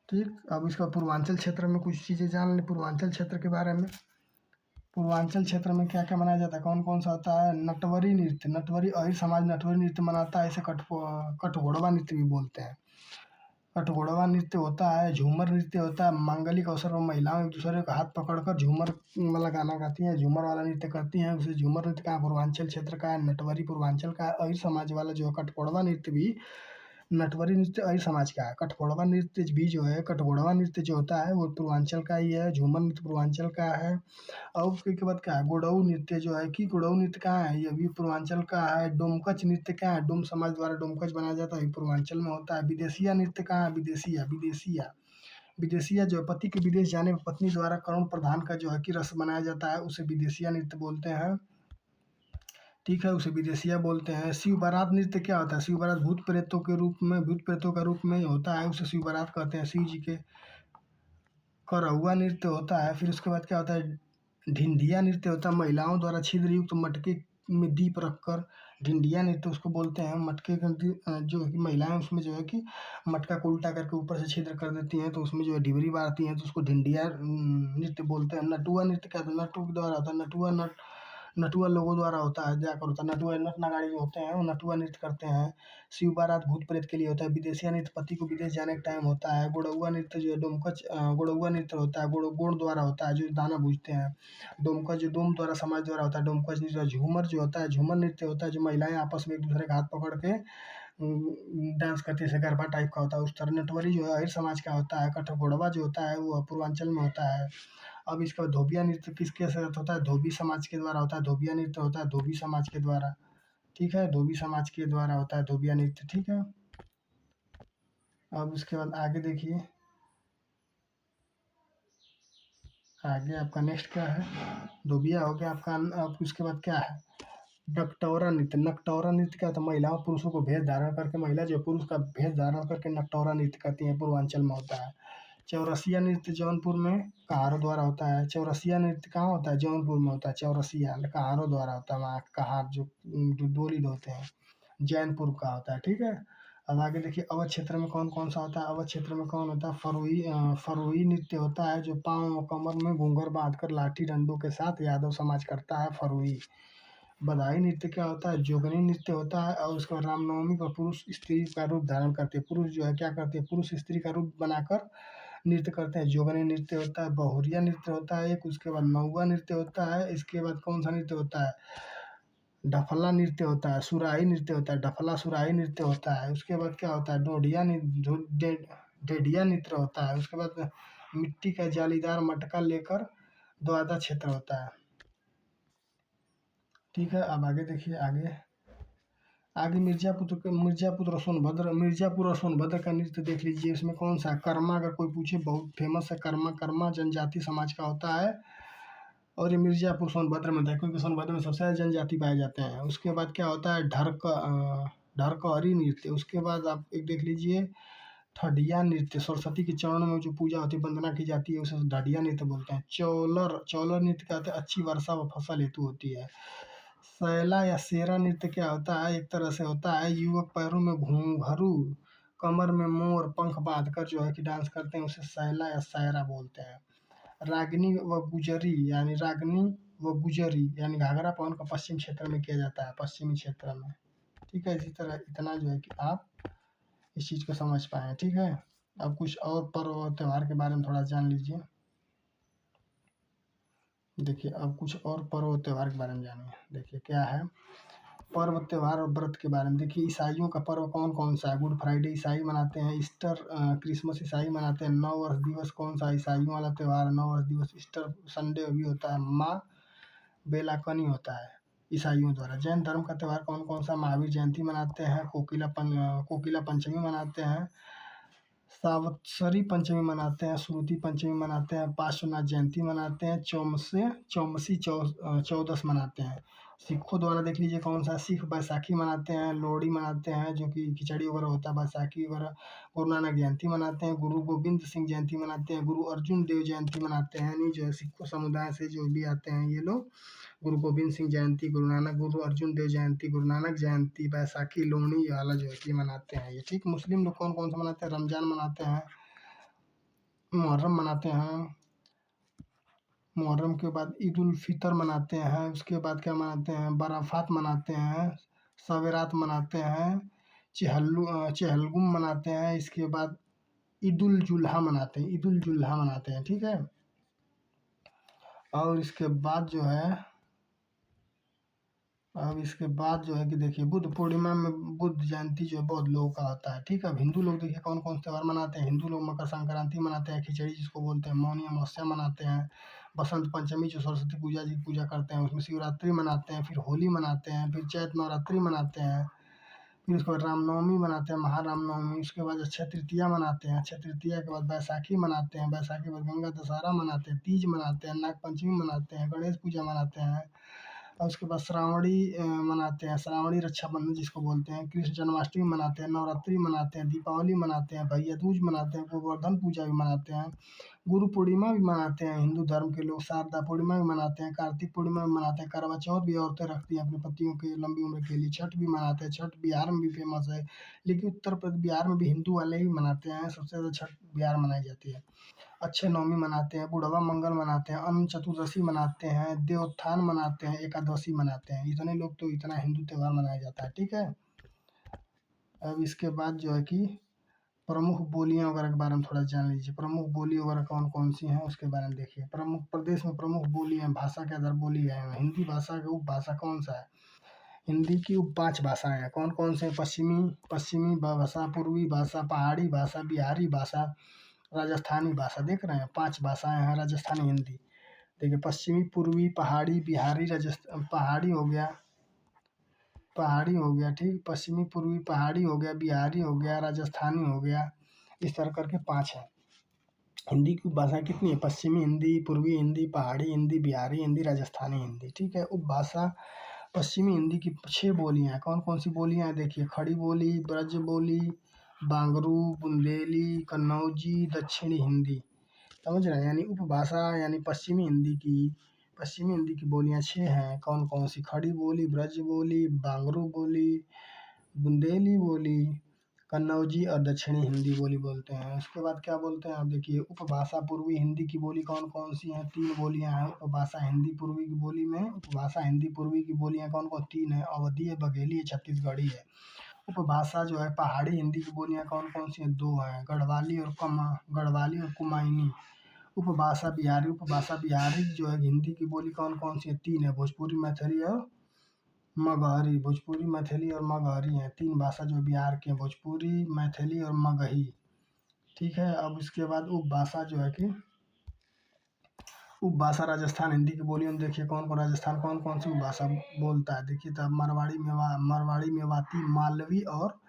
Speaker 1: ठीक। अब इसका पूर्वांचल क्षेत्र में कुछ चीज़ें जान लें पूर्वांचल क्षेत्र के बारे में। पूर्वांचल क्षेत्र में क्या क्या मनाया जाता है, कौन कौन सा होता है। नटवरी नृत्य, नटवरी अहिर समाज नटवरी नृत्य मनाता है, इसे कठघोड़वा नृत्य भी बोलते हैं। कठघोड़वा नृत्य होता है। झूमर नृत्य होता है, मांगलिक अवसर पर महिलाएं एक दूसरे का हाथ पकड़कर झूमर वाला गाना गाती हैं, झूमर वाला नृत्य करती हैं, उसे झूमर नृत्य का पूर्वांचल क्षेत्र का है। नटवरी पूर्वांचल का है। अहिर समाज वाला जो है कठघोड़वा नृत्य भी, नटवरी नृत्य अहिर समाज का है। कठघोड़वा नृत्य भी जो है, कठघोड़वा नृत्य जो होता है वो पूर्वांचल का ही है। झूमर नृत्य पूर्वांचल का है। और उसके बाद क्या है, गोडऊ नृत्य जो है कि गोडऊ नृत्य कहाँ है, ये भी पूर्वांचल का है। डोमकच नृत्य क्या है, डोम समाज द्वारा डोमकच बनाया जाता है, ये पूर्वांचल में होता है। विदेशिया नृत्य कहाँ है, विदेशिया जो है पति के विदेश जाने पर पत्नी द्वारा करुण प्रदान का जो है कि रस्म बनाया जाता है, उसे विदेशिया नृत्य बोलते हैं, ठीक है, उसे विदेशिया बोलते हैं। शिव बारात नृत्य क्या होता है, शिव बारात भूत प्रेतों के रूप में, भूत प्रेतों का रूप में होता है, उसे शिव बारात कहते हैं, शिव जी के। करौआ नृत्य होता है। फिर उसके बाद क्या होता है, ढिंढिया नृत्य होता है, महिलाओं द्वारा छिद्र युक्त मटके में दीप रखकर, ढिंढिया नृत्य उसको बोलते हैं। मटके का जो है कि महिलाएं उसमें जो है कि मटका को उल्टा करके ऊपर से छिद्र कर देती हैं, तो उसमें जो है डिबरी बारती हैं, तो उसको ढिंढिया नृत्य बोलते हैं। नटुआ नृत्य क्या होता है, नटु के द्वारा होता है। नटुआ लोगों द्वारा होता है, जाकर होता है। नटुआ नट नगाड़े जो होते हैं वो नटुआ नृत्य करते हैं। शिव बारात भूत प्रेत के लिए होता है। विदेशिया नृत्य पति को विदेश जाने के टाइम होता है। गुड़ौआ नृत्य जो है डोमकच, गुड़ौआ नृत्य होता है, गुड़ द्वारा होता है, जो दाना भूजते हैं। डोमकच जो डोम द्वारा समाज द्वारा होता है, डोमकच नृत्य। झूमर जो होता है, झूमर नृत्य होता है, जो महिलाएं आपस में एक दूसरे का हाथ पकड़ के डांस करती है, जैसे गरबा टाइप का होता है उस तरह। नटवरी जो है अहिर समाज का होता है। कठघोड़वा जो होता है वो पूर्वांचल में होता है। अब इसका धोबिया नृत्य किसके साथ होता है, धोबी समाज के द्वारा होता है। धोबिया नृत्य होता है धोबी समाज के द्वारा, ठीक है, धोबी समाज के द्वारा होता है धोबिया नृत्य, ठीक है। अब उसके बाद आगे देखिए, आगे आपका नेक्स्ट क्या है, धोबिया हो गया आपका। अब उसके बाद क्या है, नकटौरा नृत्य। नकटौरा नृत्य क्या होता है, महिलाओं पुरुषों को भेष धारण करके, महिला जो पुरुष का भेष धारण करके नकटौरा नृत्य करती है, पूर्वांचल में होता है। चौरसिया नृत्य जौनपुर में कहारों द्वारा होता है। चौरसिया नृत्य कहाँ होता है, जौनपुर में होता है। चौरसिया कहारों द्वारा होता है, वहाँ कहार जो दो लीड होते हैं, जैनपुर का होता है, ठीक है। अब आगे देखिए अवध क्षेत्र में कौन कौन सा होता है। अवध क्षेत्र में कौन होता है, फरोई नृत्य होता है, जो पाँव और कमर में घूंघर बांधकर लाठी डंडों के साथ यादव समाज करता है, फरोई। बधाई नृत्य क्या होता है, जोगनी नृत्य होता है। और उसके बाद रामनवमी पर पुरुष स्त्री का रूप धारण करते हैं, पुरुष जो है क्या करते हैं, पुरुष स्त्री का रूप बनाकर नृत्य करते हैं, जोगनी नृत्य होता है। बहुरिया नृत्य होता है एक। उसके बाद नौवा नृत्य होता है। इसके बाद कौन सा नृत्य होता है, डफला नृत्य होता है, सुराही नृत्य होता है, डफला सुराही नृत्य होता है। उसके बाद क्या होता है, डेढ़िया नृत्य होता है। उसके बाद मिट्टी का जालीदार मटका लेकर द्वादा क्षेत्र होता है, ठीक है। अब आगे देखिए, आगे मिर्जापुर और सोनभद्र का नृत्य देख लीजिए। इसमें कौन सा कर्मा, अगर कोई पूछे बहुत फेमस है कर्मा। कर्मा जनजाति समाज का होता है, और ये मिर्जापुर सोनभद्र में था, क्योंकि सोनभद्र में सबसे ज़्यादा जनजाति पाए जाते हैं। उसके बाद क्या होता है, ढरकहरी नृत्य। उसके बाद आप एक देख लीजिए, ठडिया नृत्य। सरस्वती के चरणों में जो पूजा होती है, वंदना की जाती है, उसे ढडिया नृत्य बोलते हैं। चौलर नृत्य क्या होता है, अच्छी वर्षा व फसल हेतु होती है। सैला या शेरा नृत्य क्या होता है, एक तरह से होता है, युवक पैरों में घुंघरू, कमर में मोर पंख बांधकर जो है कि डांस करते हैं, उसे सैला या शायरा बोलते हैं। रागिनी व गुजरी, यानी रागनी व गुजरी यानी घाघरा पवन का पश्चिम क्षेत्र में किया जाता है, पश्चिमी क्षेत्र में। ठीक है, इसी तरह इतना जो है कि आप इस चीज़ को समझ पाएँ। ठीक है, अब कुछ और पर्व और त्योहार के बारे में थोड़ा जान लीजिए। देखिए, अब कुछ और पर्व और त्योहार के बारे में जानिए। देखिए क्या है, पर्व त्योहार और व्रत के बारे में। देखिए ईसाइयों का पर्व कौन कौन सा है? गुड फ्राइडे ईसाई मनाते हैं, ईस्टर क्रिसमस ईसाई मनाते हैं। नौ वर्ष दिवस कौन सा ईसाइयों वाला त्योहार? नौ वर्ष दिवस ईस्टर संडे भी होता है। माँ बेलाकनी होता है ईसाइयों द्वारा। जैन धर्म का त्योहार कौन कौन सा? महावीर जयंती मनाते हैं, कोकिला पंचमी मनाते हैं, सावत्सरी पंचमी मनाते हैं, श्रुति पंचमी मनाते हैं, पार्श्वनाथ जयंती मनाते हैं, चौदस मनाते हैं। सिखों द्वारा देख लीजिए कौन सा? सिख बैसाखी मनाते हैं, लोहड़ी मनाते हैं जो कि खिचड़ी वगैरह होता है, बैसाखी वगैरह। गुरु नानक जयंती मनाते हैं, गुरु गोविंद सिंह जयंती मनाते हैं, गुरु अर्जुन देव जयंती मनाते हैं। यानी जो है सिखों समुदाय से जो भी आते हैं ये लोग, गुरु गोविंद सिंह जयंती, गुरु नानक, गुरु अर्जुन देव जयंती, गुरु नानक जयंती, बैसाखी, लोहड़ी वाला जो है कि मनाते हैं ये। ठीक, मुस्लिम लोग कौन कौन सा मनाते हैं? रमजान मनाते हैं, मुहर्रम मनाते हैं, मुहर्रम के बाद ईद उल फितर मनाते हैं, उसके बाद क्या मनाते हैं? बराफात मनाते हैं, सवेरात मनाते हैं, चहलगुम मनाते हैं, इसके बाद ईद उल जुल्हा मनाते हैं, ईद उल जुल्हा मनाते हैं। ठीक है, और इसके बाद जो है, अब इसके बाद जो है कि देखिए बुद्ध पूर्णिमा में बुद्ध जयंती जो है बौद्ध लोगों का होता है। ठीक है, अब हिंदू लोग देखिए कौन कौन से त्योहार मनाते हैं। हिंदू लोग मकर संक्रांति मनाते हैं, खिचड़ी जिसको बोलते हैं, मौनी अमावस्या मनाते हैं, बसंत पंचमी जो सरस्वती पूजा जी की पूजा करते हैं उसमें शिवरात्रि मनाते हैं, फिर होली मनाते हैं, फिर चैत नवरात्रि मनाते हैं, फिर उसके बाद रामनवमी मनाते हैं, महारामनवमी। उसके बाद अक्षय तृतीया मनाते हैं, अक्षय तृतीया के बाद बैसाखी मनाते हैं, बैसाखी के बाद गंगा दशहरा मनाते हैं, तीज मनाते हैं, नाग पंचमी मनाते हैं, गणेश पूजा मनाते हैं, और उसके बाद श्रावणी मनाते हैं, श्रावणी रक्षाबंधन जिसको बोलते हैं, कृष्ण जन्माष्टमी मनाते हैं, नवरात्रि मनाते हैं, दीपावली मनाते हैं, भैया दूज मनाते हैं, गोवर्धन पूजा भी मनाते हैं, गुरु पूर्णिमा भी मनाते हैं हिंदू धर्म के लोग, शारदा पूर्णिमा भी मनाते हैं, कार्तिक पूर्णिमा भी मनाते हैं, करवा चौथ भी औरतें रखती हैं अपने पतियों की लंबी उम्र के लिए, छठ भी मनाते हैं, छठ बिहार में भी फेमस है, लेकिन उत्तर प्रदेश बिहार में भी हिंदू वाले ही मनाते हैं, सबसे ज़्यादा छठ बिहार मनाई जाती है। अक्षय नवमी मनाते हैं, बुढ़वा मंगल मनाते हैं, अनंत चतुर्दशी मनाते हैं, देवोत्थान मनाते हैं, एकादशी मनाते हैं। इतने लोग तो इतना हिंदू त्योहार मनाया जाता है। ठीक है, अब इसके बाद जो है कि प्रमुख बोलियां वगैरह के बारे में थोड़ा जान लीजिए। प्रमुख बोली वगैरह कौन कौन सी हैं उसके बारे में देखिए। प्रमुख प्रदेश में प्रमुख बोली हैं, भाषा के आधार बोली है। हिंदी भाषा का उपभाषा कौन सा है? हिंदी की उप 5 भाषाएं हैं। कौन कौन से? पश्चिमी पश्चिमी भाषा, पूर्वी भाषा, पहाड़ी भाषा, बिहारी भाषा, राजस्थानी भाषा। देख रहे हैं 5 भाषाएं हैं राजस्थानी हिंदी। देखिए पश्चिमी, पूर्वी, पहाड़ी, बिहारी, राजस्थान, पहाड़ी हो गया। ठीक, पश्चिमी, पूर्वी, पहाड़ी हो गया, बिहारी हो गया, राजस्थानी हो गया। इस तरह करके 5 है। हिंदी की भाषाएं कितनी है? पश्चिमी हिंदी, पूर्वी हिंदी, पहाड़ी हिंदी, बिहारी हिंदी, राजस्थानी हिंदी। ठीक है, उपभाषा पश्चिमी हिंदी की 6 बोलियां हैं। कौन कौन सी बोलियां हैं? देखिए खड़ी बोली, ब्रज बोली, बांगरू, बुंदेली, कन्नौजी, दक्षिणी हिंदी। समझ रहे हैं? यानी उपभाषा यानी पश्चिमी हिंदी की बोलियां 6 हैं। कौन कौन सी? खड़ी बोली, ब्रज बोली, बांगरू बोली, बुंदेली बोली, कन्नौजी और दक्षिणी हिंदी बोली बोलते हैं। उसके बाद क्या बोलते हैं? आप देखिए उपभाषा पूर्वी हिंदी की बोली कौन कौन सी हैं? 3 बोलियां हैं उपभाषा हिंदी पूर्वी की बोली में। उपभाषा हिंदी पूर्वी की बोलियां कौन कौन? 3 है, अवधी है, बघेली है, छत्तीसगढ़ी है। उपभाषा जो है पहाड़ी हिंदी की बोलियां कौन कौन सी हैं? 2 हैं, गढ़वाली और कुमायूनी। उपभाषा बिहारी जो है हिंदी की बोली कौन कौन सी है? 3 है, भोजपुरी, मैथिली और मगहरी। भोजपुरी, मैथिली और मगहरी हैं 3 भाषा जो बिहार के हैं, भोजपुरी, मैथिली और मगही। ठीक है, अब इसके बाद उपभाषा जो है कि उपभाषा राजस्थान हिंदी की बोली में देखिए कौन कौन राजस्थान कौन कौन सी उपभाषा बोलता है। देखिए तो मरवाड़ी, मेवाती, मालवी और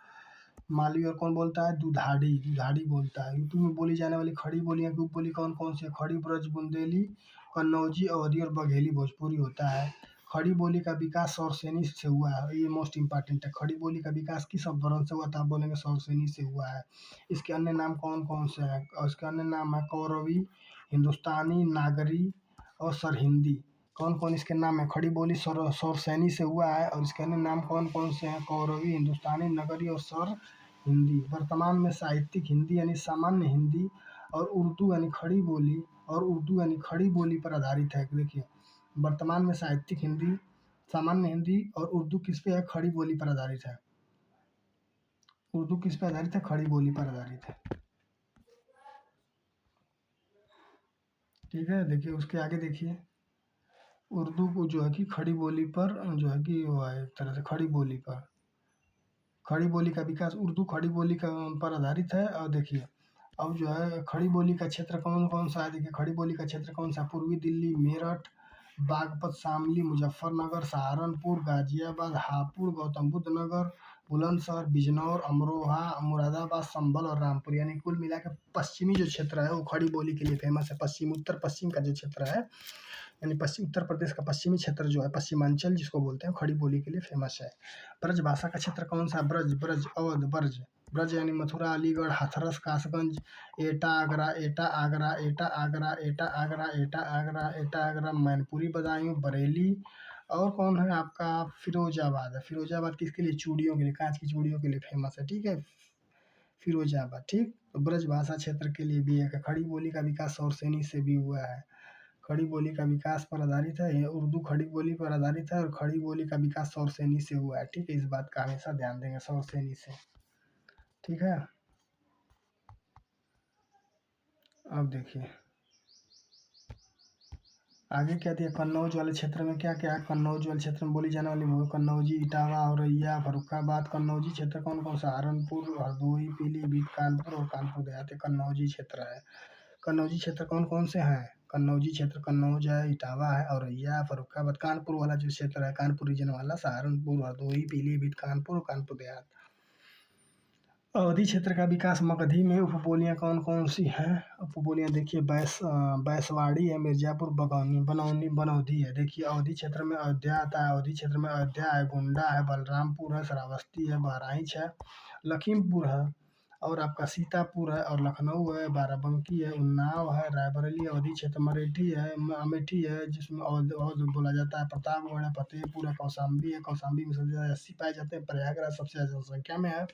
Speaker 1: कौन बोलता है? दुधाड़ी बोलता है। यूपी में बोली जाने वाली खड़ी बोलियां की उपबोली कौन कौन सी है? खड़ी, ब्रज, बुंदेली, कन्नौजी, अवधी और बघेली भोजपुरी होता है। खड़ी बोली का विकास सौरसेनी से हुआ है, ये मोस्ट इंपॉर्टेंट है। खड़ी बोली का विकास किस अपभ्रंश से हुआ था? आप बोलेंगे सौरसेनी से हुआ है। इसके अन्य नाम कौन कौन से हैं? और इसके अन्य नाम है कौरवी, हिंदुस्तानी, नागरी और सरहिंदी। कौन कौन इसके नाम है? खड़ी बोली सौरसेनी से हुआ है, और इसके अन्य नाम कौन कौन से हैं? कौरवी, हिंदुस्तानी, नगरी और सर हिंदी। वर्तमान में साहित्यिक हिंदी यानी सामान्य हिंदी और उर्दू यानी खड़ी बोली पर आधारित है। देखिए वर्तमान में साहित्यिक हिंदी, सामान्य हिंदी और उर्दू किस पे है? खड़ी बोली पर आधारित है। उर्दू किस पे आधारित है? खड़ी बोली पर आधारित है। ठीक है, देखिए उसके आगे देखिए, उर्दू को जो है कि खड़ी बोली पर जो है कि वो है, एक तरह से खड़ी बोली पर, खड़ी बोली का विकास, उर्दू खड़ी बोली का पर आधारित है। और देखिए अब जो है खड़ी बोली का क्षेत्र कौन कौन सा है? देखिए खड़ी बोली का क्षेत्र कौन सा? पूर्वी दिल्ली, मेरठ, बागपत, शामली, मुजफ्फरनगर, सहारनपुर, गाजियाबाद, हापुड़, गौतम बुद्ध नगर, बुलंदशहर, बिजनौर, अमरोहा, मुरादाबाद, संभल और रामपुर। यानी कुल मिला के पश्चिमी जो क्षेत्र है वो खड़ी बोली के लिए फेमस है। पश्चिम उत्तर पश्चिम का जो क्षेत्र है, यानी पश्चिम उत्तर प्रदेश का पश्चिमी क्षेत्र जो है, पश्चिमांचल जिसको बोलते हैं, खड़ी बोली के लिए फेमस है। ब्रज भाषा का क्षेत्र कौन सा? ब्रज, ब्रज, अवध, ब्रज, ब्रज यानी मथुरा, अलीगढ़, हाथरस, कासगंज, एटा आगरा, एटा आगरा, एटा आगरा, एटा आगरा, एटा आगरा, एटा आगरा, मैनपुरी, बदायूं, बरेली। और कौन है आपका? फिरोजाबाद है। फिरोजाबाद किसके लिए? चूड़ियों के लिए, कांच की चूड़ियों के लिए फेमस है। ठीक है, फिरोजाबाद। ठीक, तो ब्रज भाषा क्षेत्र के लिए भी है। खड़ी बोली का विकास सौरसेनी से भी हुआ है। खड़ी बोली का विकास पर आधारित है, ये उर्दू खड़ी बोली पर आधारित है और खड़ी बोली का विकास सौरसेनी से हुआ है। ठीक है, इस बात का हमेशा ध्यान देंगे, सौरसेनी से। ठीक है, अब देखिए आगे क्या दिया? कन्नौज वाले क्षेत्र में क्या क्या है? कन्नौज वाले क्षेत्र में बोली जाने वाली बोली कन्नौजी, इटावा, औरैया, फर्रुखाबाद। कन्नौजी क्षेत्र कौन कौन सा? सहारनपुर, हरदोई, पीलीभीत, कानपुर और कानपुर देहात कन्नौजी क्षेत्र है। कन्नौजी क्षेत्र कौन कौन से हैं? कन्नौजी क्षेत्र कन्नौज है, इटावा है, औरैया, फर्रुखाबाद। कानपुर वाला जो क्षेत्र है, कानपुर रीजन वाला, सहारनपुर, हरदोई, पीलीभीत, कानपुर और कानपुर देहात। अवधी क्षेत्र का विकास, मगधी में उपबोलियाँ कौन कौन सी हैं? उपबोलियाँ देखिए, बैसवाड़ी है, मिर्जापुर, बगौनी, बनौनी, बनौधी है। देखिए अवधी क्षेत्र में अयोध्या आता है, अवधी क्षेत्र में अयोध्या है, गोंडा है, बलरामपुर है, श्रावस्ती है, बहराइच है, लखीमपुर है, और आपका सीतापुर है, और लखनऊ है, बाराबंकी है, उन्नाव है, रायबरेली। अवधी क्षेत्र मरेठी है, अमेठी है, जिसमें अवध अवध बोला जाता है, प्रतापगढ़ है, फतेहपुर है, कौशाम्बी है, कौशाम्बी में सबसे ज़्यादा 80 पाए जाते हैं, प्रयागराज सबसे ज़्यादा जनसंख्या में है,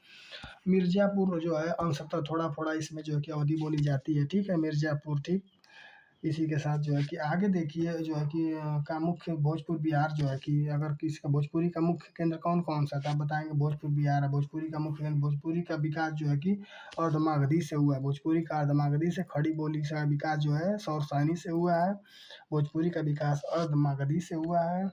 Speaker 1: मिर्ज़ापुर जो है अंशतः थोड़ा-थोड़ा इसमें जो है कि अवधी बोली जाती है। ठीक है, मिर्ज़ापुर। ठीक, इसी के साथ जो है कि आगे देखिए जो है कि का मुख्य भोजपुर बिहार जो है कि अगर किसी का भोजपुरी का मुख्य केंद्र कौन-कौन सा था? आप बताएँगे भोजपुर बिहार है। भोजपुरी का मुख्य केंद्र, भोजपुरी का विकास जो है कि अर्धमागधी से हुआ है। भोजपुरी का अर्धमागधी से, खड़ी बोली का विकास जो है सौरसानी से हुआ है। भोजपुरी का विकास अर्धमागधी से हुआ है।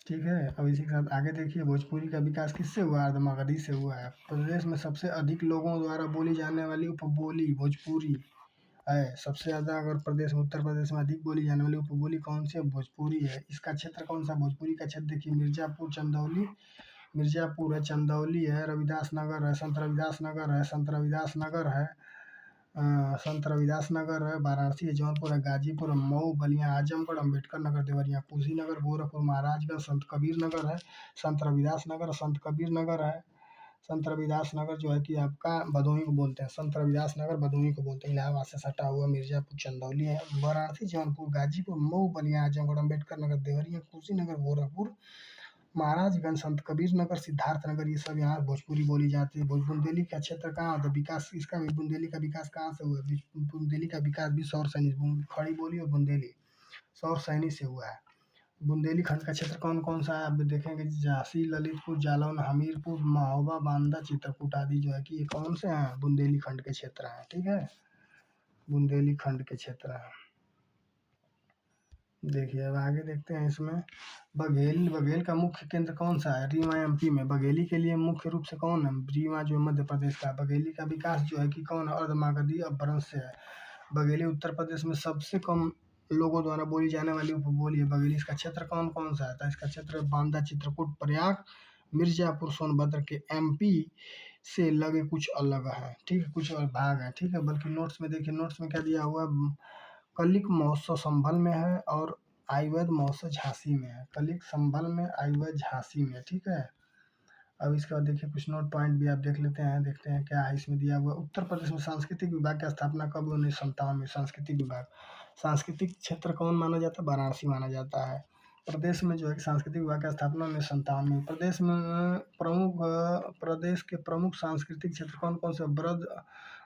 Speaker 1: ठीक है, अब इसी के साथ आगे देखिए भोजपुरी का विकास किससे हुआ? अर्धमागधी से हुआ है। प्रदेश में सबसे अधिक लोगों द्वारा बोली जाने वाली उपबोली भोजपुरी है। सबसे ज़्यादा अगर प्रदेश में, उत्तर प्रदेश में अधिक बोली जाने वाली उपबोली कौन सी है? भोजपुरी है। इसका क्षेत्र कौन सा? भोजपुरी का क्षेत्र देखिए, मिर्ज़ापुर, चंदौली, मिर्ज़ापुर है, चंदौली है, रविदास नगर है, संत रविदास नगर है, संत रविदास नगर है, संत रविदास नगर है, वाराणसी है, जौनपुर है, गाजीपुर है, मऊ, बलिया, आजमगढ़, अम्बेडकर नगर, देवरिया, कुशीनगर, गोरखपुर, महाराजगंज, संत कबीर नगर है, संत रविदास नगर, संत कबीर नगर है। संत रविदास नगर जो है कि आपका भदोही को बोलते हैं, संत रविदास नगर भदोही को बोलते हैं। इलाहाबाद से सटा हुआ मिर्ज़ापुर, चंदौली है, वाराणसी, जौनपुर, गाजीपुर, मऊ, बलिया, आजमगढ़, अम्बेडकर नगर, देवरिया, कुशीनगर, गोरखपुर, महाराजगंज, संत कबीर नगर, सिद्धार्थ नगर, ये सब यहाँ भोजपुरी बोली जाती है। बुंदेली का क्षेत्र कहाँ होता है? विकास इसका भी, बुंदेली का विकास कहाँ से हुआ है? बुंदेली का विकास भी सौरसैनी, खड़ी बोली और बुंदेली सौरसैनी से हुआ है। बुंदेलखंड का क्षेत्र कौन कौन सा है? आप देखेंगे झांसी, ललितपुर, जालौन, हमीरपुर, महोबा, बांदा, चित्रकूट आदि जो है कि ये कौन से हैं? बुंदेलखंड के क्षेत्र हैं। ठीक है, बुंदेलखंड के क्षेत्र हैं। देखिए अब आगे देखते हैं इसमें, बघेल, बघेल का मुख्य केंद्र कौन सा है? रीवा एमपी में। बघेली के लिए मुख्य रूप से कौन है? रीवा जो मध्य प्रदेश का। बघेली का विकास जो है कि कौन है? अर्धमागधी अपभ्रंश से है। बघेली उत्तर प्रदेश में सबसे कम लोगों द्वारा बोली जाने वाली उपबोली है बघेली। इसका क्षेत्र कौन कौन सा है? तो इसका क्षेत्र बांदा, चित्रकूट, प्रयाग, मिर्जापुर, सोनभद्र के एमपी से लगे कुछ अलग है। ठीक है, कुछ और भाग है। ठीक है, बल्कि नोट्स में देखिए, नोट्स में क्या दिया हुआ? कलिक महोत्सव संभल में है और आयुर्वेद महोत्सव झांसी में है। कलिक संभल में, आयुर्वेद झांसी में। ठीक है, अब इसके बाद देखिए कुछ नोट पॉइंट भी आप देख लेते हैं, देखते हैं क्या है इसमें दिया हुआ। उत्तर प्रदेश में सांस्कृतिक विभाग की स्थापना कब? 1957 में। सांस्कृतिक विभाग, सांस्कृतिक क्षेत्र कौन माना जाता है? वाराणसी माना जाता है। प्रदेश में जो है कि सांस्कृतिक विभाग की स्थापना 1957 में। प्रदेश में प्रमुख प्रदेश के प्रमुख सांस्कृतिक क्षेत्र कौन कौन से? ब्रज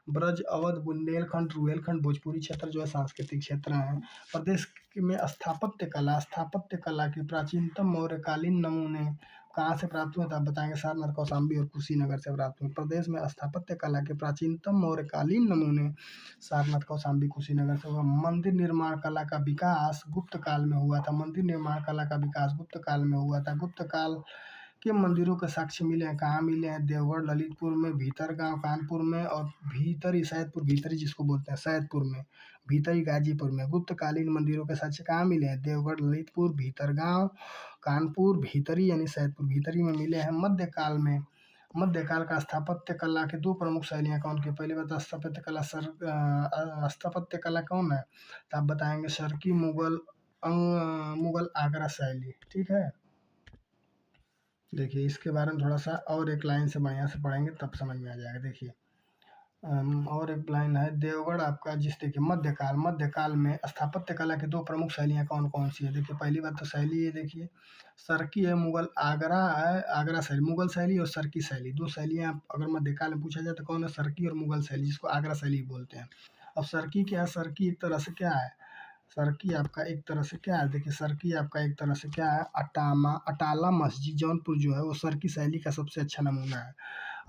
Speaker 1: ब्रज, अवध, बुंदेलखंड, रुहेलखंड, भोजपुरी क्षेत्र जो है सांस्कृतिक क्षेत्र हैं। प्रदेश में स्थापत्य कला के प्राचीनतम मौर्यकालीन नमूने कहाँ से प्राप्त हुए? तो आप बताएंगे सारनाथ, कौशाम्बी और कुशीनगर से प्राप्त हुए। प्रदेश में स्थापत्य कला के प्राचीनतम मौर्यकालीन नमूने सारनाथ, कौशाम्बी, कुशीनगर से हुआ। मंदिर निर्माण कला का विकास गुप्त काल में हुआ था। मंदिर निर्माण कला का विकास गुप्त काल में हुआ था। गुप्त काल के मंदिरों के साक्ष्य मिले हैं, कहाँ मिले हैं? देवगढ़, ललितपुर में, भीतरगांव कानपुर में, और भीतरी सैदपुर, भीतरी जिसको बोलते हैं सैदपुर में, भीतरी गाजीपुर में। गुप्तकालीन मंदिरों के साक्ष्य कहाँ मिले हैं? देवगढ़, ललितपुर, भीतरगांव कानपुर, भीतरी यानी सैदपुर, भीतरी में मिले हैं। मध्यकाल का स्थापत्य कला के दो प्रमुख शैलियाँ कौन की? पहली बात स्थापत्य कला कौन है? तो आप बताएंगे शर्की, मुगल, आगरा शैली। ठीक है, देखिए इसके बारे में थोड़ा सा और एक लाइन से बढ़िया से पढ़ेंगे तब समझ में आ जाएगा। देखिए और एक लाइन है देवगढ़ आपका, देखिए मध्यकाल में स्थापत्य कला की दो प्रमुख शैलियाँ कौन कौन सी है? देखिए पहली बात तो शैली है, देखिए सर्की है, मुगल, आगरा है, आगरा शैली, मुगल शैली और सर्की शैली, दो शैलियाँ अगर मध्यकाल में पूछा जाए तो कौन है? सर्की और मुगल शैली, जिसको आगरा शैली बोलते हैं। अब सर्की क्या है? सर्की एक तरह से क्या है? सर्की आपका एक तरह से क्या है? देखिए सर्की आपका एक तरह से क्या है? अटाला मस्जिद जौनपुर जो है वो सर्की शैली का सबसे अच्छा नमूना है।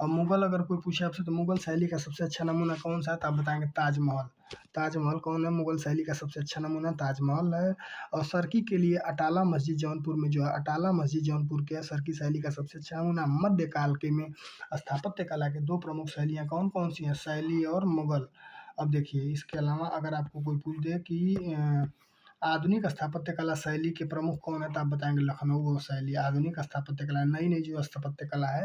Speaker 1: और मुगल अगर कोई पूछे आपसे तो मुगल शैली का सबसे अच्छा नमूना कौन सा है? तो आप बताएंगे ताजमहल। ताजमहल कौन है? मुगल शैली का सबसे अच्छा नमूना ताजमहल है। और सर्की के लिए अटाला मस्जिद जौनपुर में जो है, अटाला मस्जिद जौनपुर के सर्की शैली का सबसे अच्छा नमूना। मध्यकाल के में स्थापत्य कला के दो प्रमुख शैलियाँ कौन कौन सी हैं? शैली और मुगल। अब देखिए इसके अलावा अगर आपको कोई पूछ दे कि आधुनिक स्थापत्य कला शैली के प्रमुख कौन है? तो आप बताएंगे लखनऊ शैली। आधुनिक स्थापत्य कला, नई नई जो स्थापत्य कला है